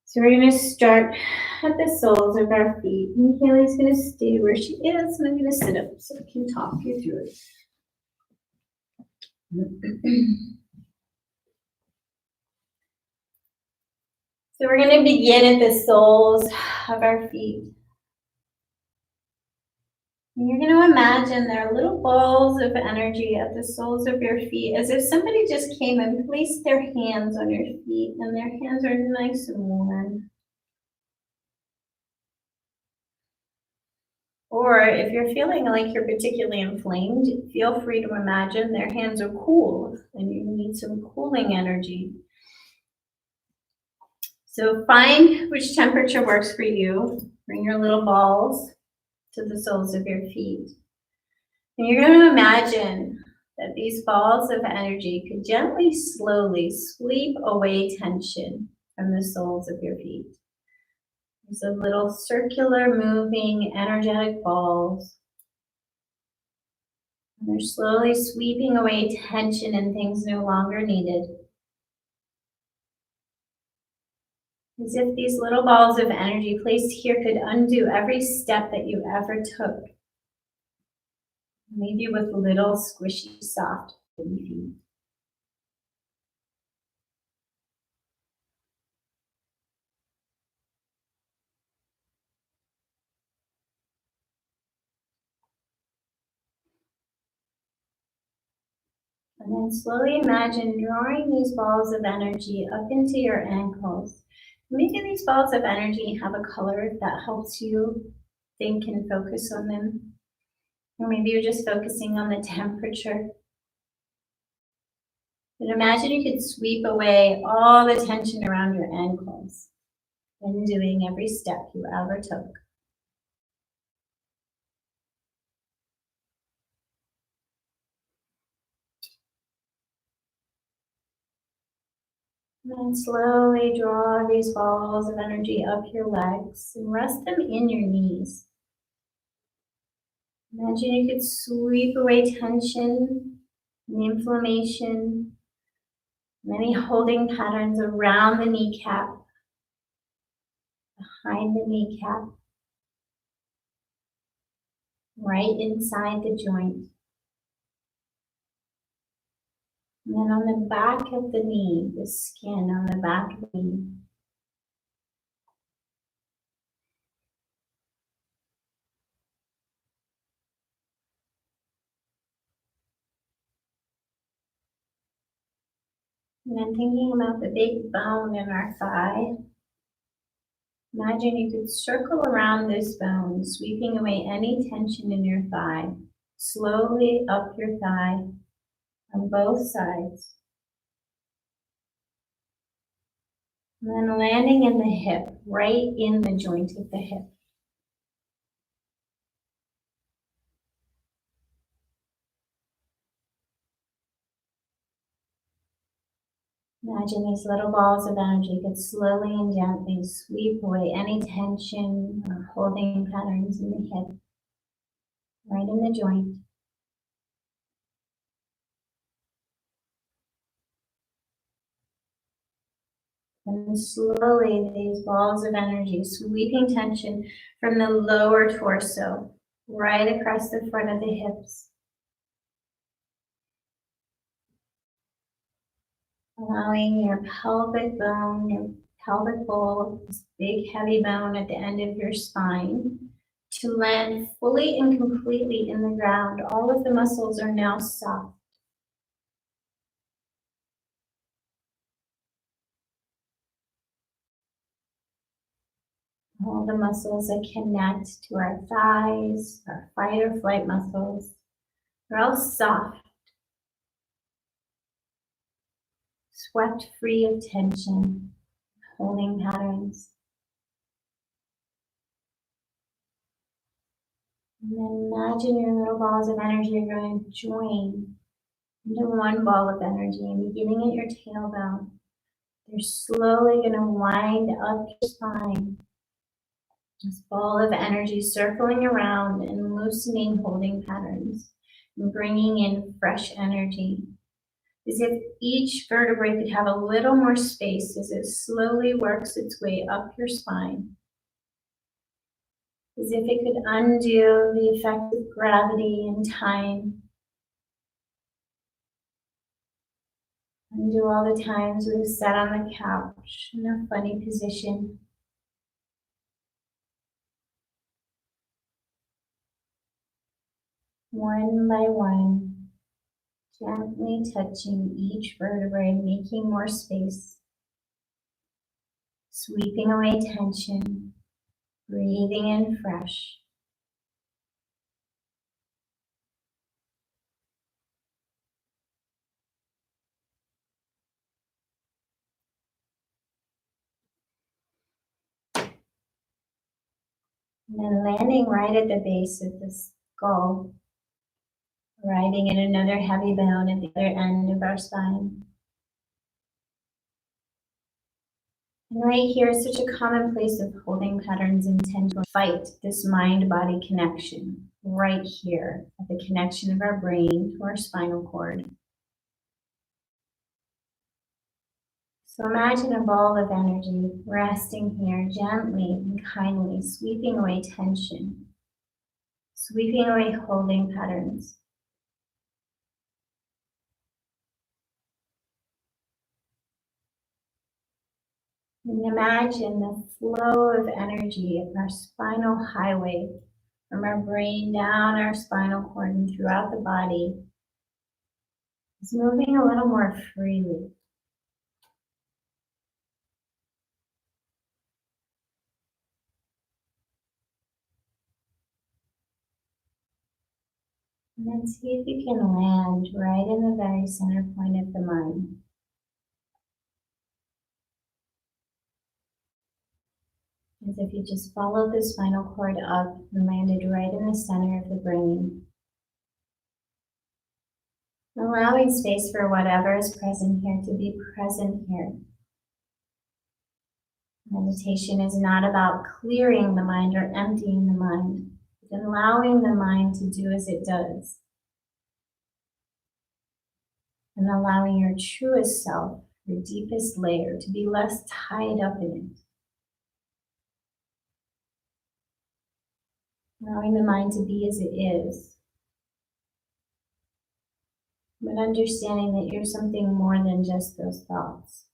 So we're going to start at the soles of our feet. And Kaylee's going to stay where she is, and I'm going to sit up so I can talk you through it. So we're going to begin at the soles of our feet. And you're going to imagine there are little balls of energy at the soles of your feet, as if somebody just came and placed their hands on your feet, and their hands are nice and warm. Or if you're feeling like you're particularly inflamed, feel free to imagine their hands are cool and you need some cooling energy. So find which temperature works for you. Bring your little balls to the soles of your feet. And you're going to imagine that these balls of energy could gently, slowly sweep away tension from the soles of your feet. These are little circular, moving, energetic balls. And they're slowly sweeping away tension and things no longer needed. As if these little balls of energy placed here could undo every step that you ever took. Leave you with little squishy, soft baby feet. And then slowly imagine drawing these balls of energy up into your ankles. Maybe these balls of energy have a color that helps you think and focus on them. Or maybe you're just focusing on the temperature. But imagine you could sweep away all the tension around your ankles and doing every step you ever took. And then slowly draw these balls of energy up your legs and rest them in your knees. Imagine you could sweep away tension and inflammation, many holding patterns around the kneecap, behind the kneecap, right inside the joint. And then on the back of the knee, the skin on the back of the knee. And then thinking about the big bone in our thigh, imagine you could circle around this bone, sweeping away any tension in your thigh, slowly up your thigh on both sides. And then landing in the hip, right in the joint of the hip. Imagine these little balls of energy could slowly and gently sweep away any tension or holding patterns in the hip, right in the joint. And slowly these balls of energy sweeping tension from the lower torso, right across the front of the hips. Allowing your pelvic bone, your pelvic bowl, this big heavy bone at the end of your spine, to land fully and completely in the ground. All of the muscles are now soft. All the muscles that connect to our thighs, our fight or flight muscles, they're all soft, swept free of tension, holding patterns. And then imagine your little balls of energy are going to join into one ball of energy, and beginning at your tailbone, they're slowly going to wind up your spine. This ball of energy circling around and loosening holding patterns and bringing in fresh energy. As if each vertebrae could have a little more space as it slowly works its way up your spine. As if it could undo the effect of gravity and time. Undo all the times we've sat on the couch in a funny position. One by one, gently touching each vertebrae, making more space, sweeping away tension, breathing in fresh. And then landing right at the base of the skull, arriving at another heavy bone at the other end of our spine. And right here is such a common place of holding patterns and tend to fight this mind-body connection, right here at the connection of our brain to our spinal cord. So imagine a ball of energy resting here gently and kindly, sweeping away tension, sweeping away holding patterns. And imagine the flow of energy in our spinal highway from our brain down our spinal cord and throughout the body is moving a little more freely. And then see if you can land right in the very center point of the mind. As if you just followed the spinal cord up and landed right in the center of the brain. Allowing space for whatever is present here to be present here. Meditation is not about clearing the mind or emptying the mind, but allowing the mind to do as it does. And allowing your truest self, your deepest layer, to be less tied up in it. Allowing the mind to be as it is. But understanding that you're something more than just those thoughts.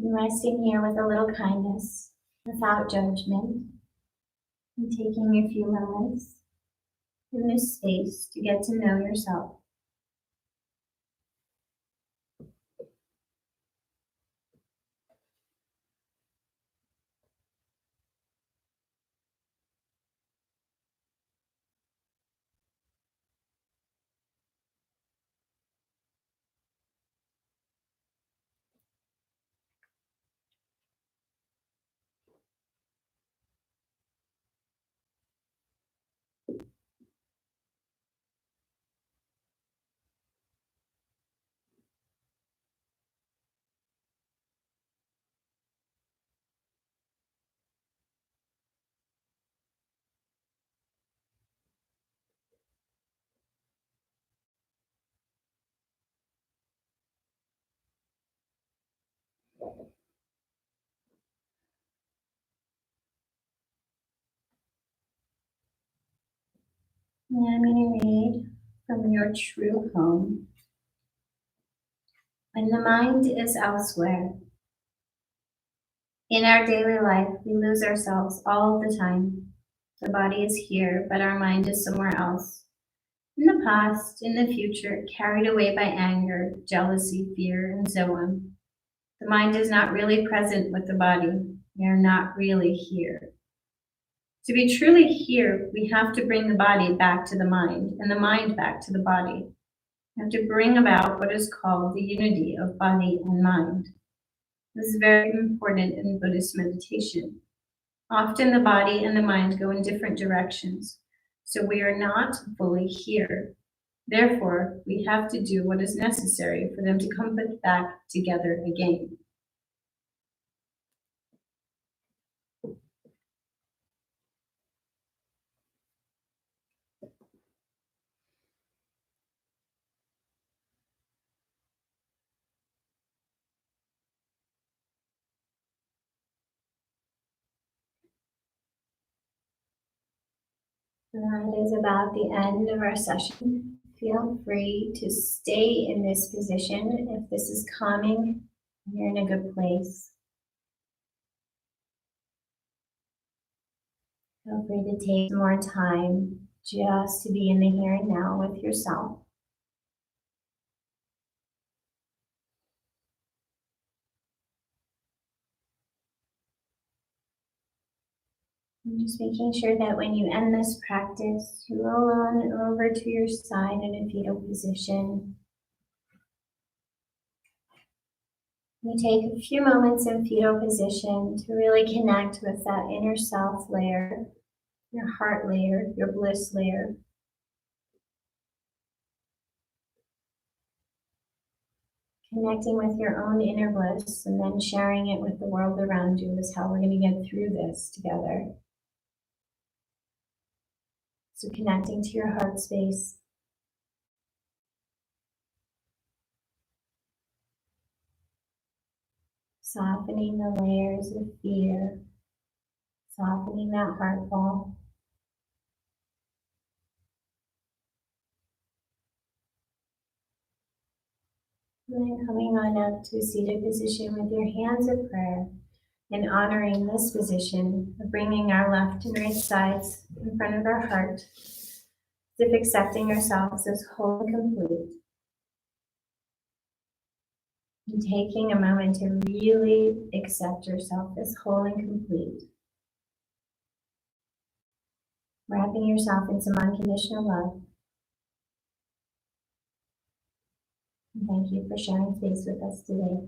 And resting here with a little kindness, without judgment, and taking a few moments in this space to get to know yourself. And I'm going to read from Your True Home. When the mind is elsewhere, in our daily life, we lose ourselves all the time. The body is here, but our mind is somewhere else. In the past, in the future, carried away by anger, jealousy, fear, and so on. The mind is not really present with the body. We are not really here. To be truly here, we have to bring the body back to the mind and the mind back to the body. We have to bring about what is called the unity of body and mind. This is very important in Buddhist meditation. Often the body and the mind go in different directions, so we are not fully here. Therefore, we have to do what is necessary for them to come back together again. That is about the end of our session. Feel free to stay in this position if this is calming and you're in a good place. Feel free to take more time just to be in the here and now with yourself. And just making sure that when you end this practice, you roll on over to your side in a fetal position. You take a few moments in fetal position to really connect with that inner self layer, your heart layer, your bliss layer. Connecting with your own inner bliss and then sharing it with the world around you is how we're going to get through this together. So connecting to your heart space. Softening the layers of fear. Softening that heart wall. And then coming on up to a seated position with your hands of prayer and honoring this position of bringing our left and right sides in front of our heart. of accepting yourselves as whole and complete. And taking a moment to really accept yourself as whole and complete. Wrapping yourself in some unconditional love. And thank you for sharing space with us today.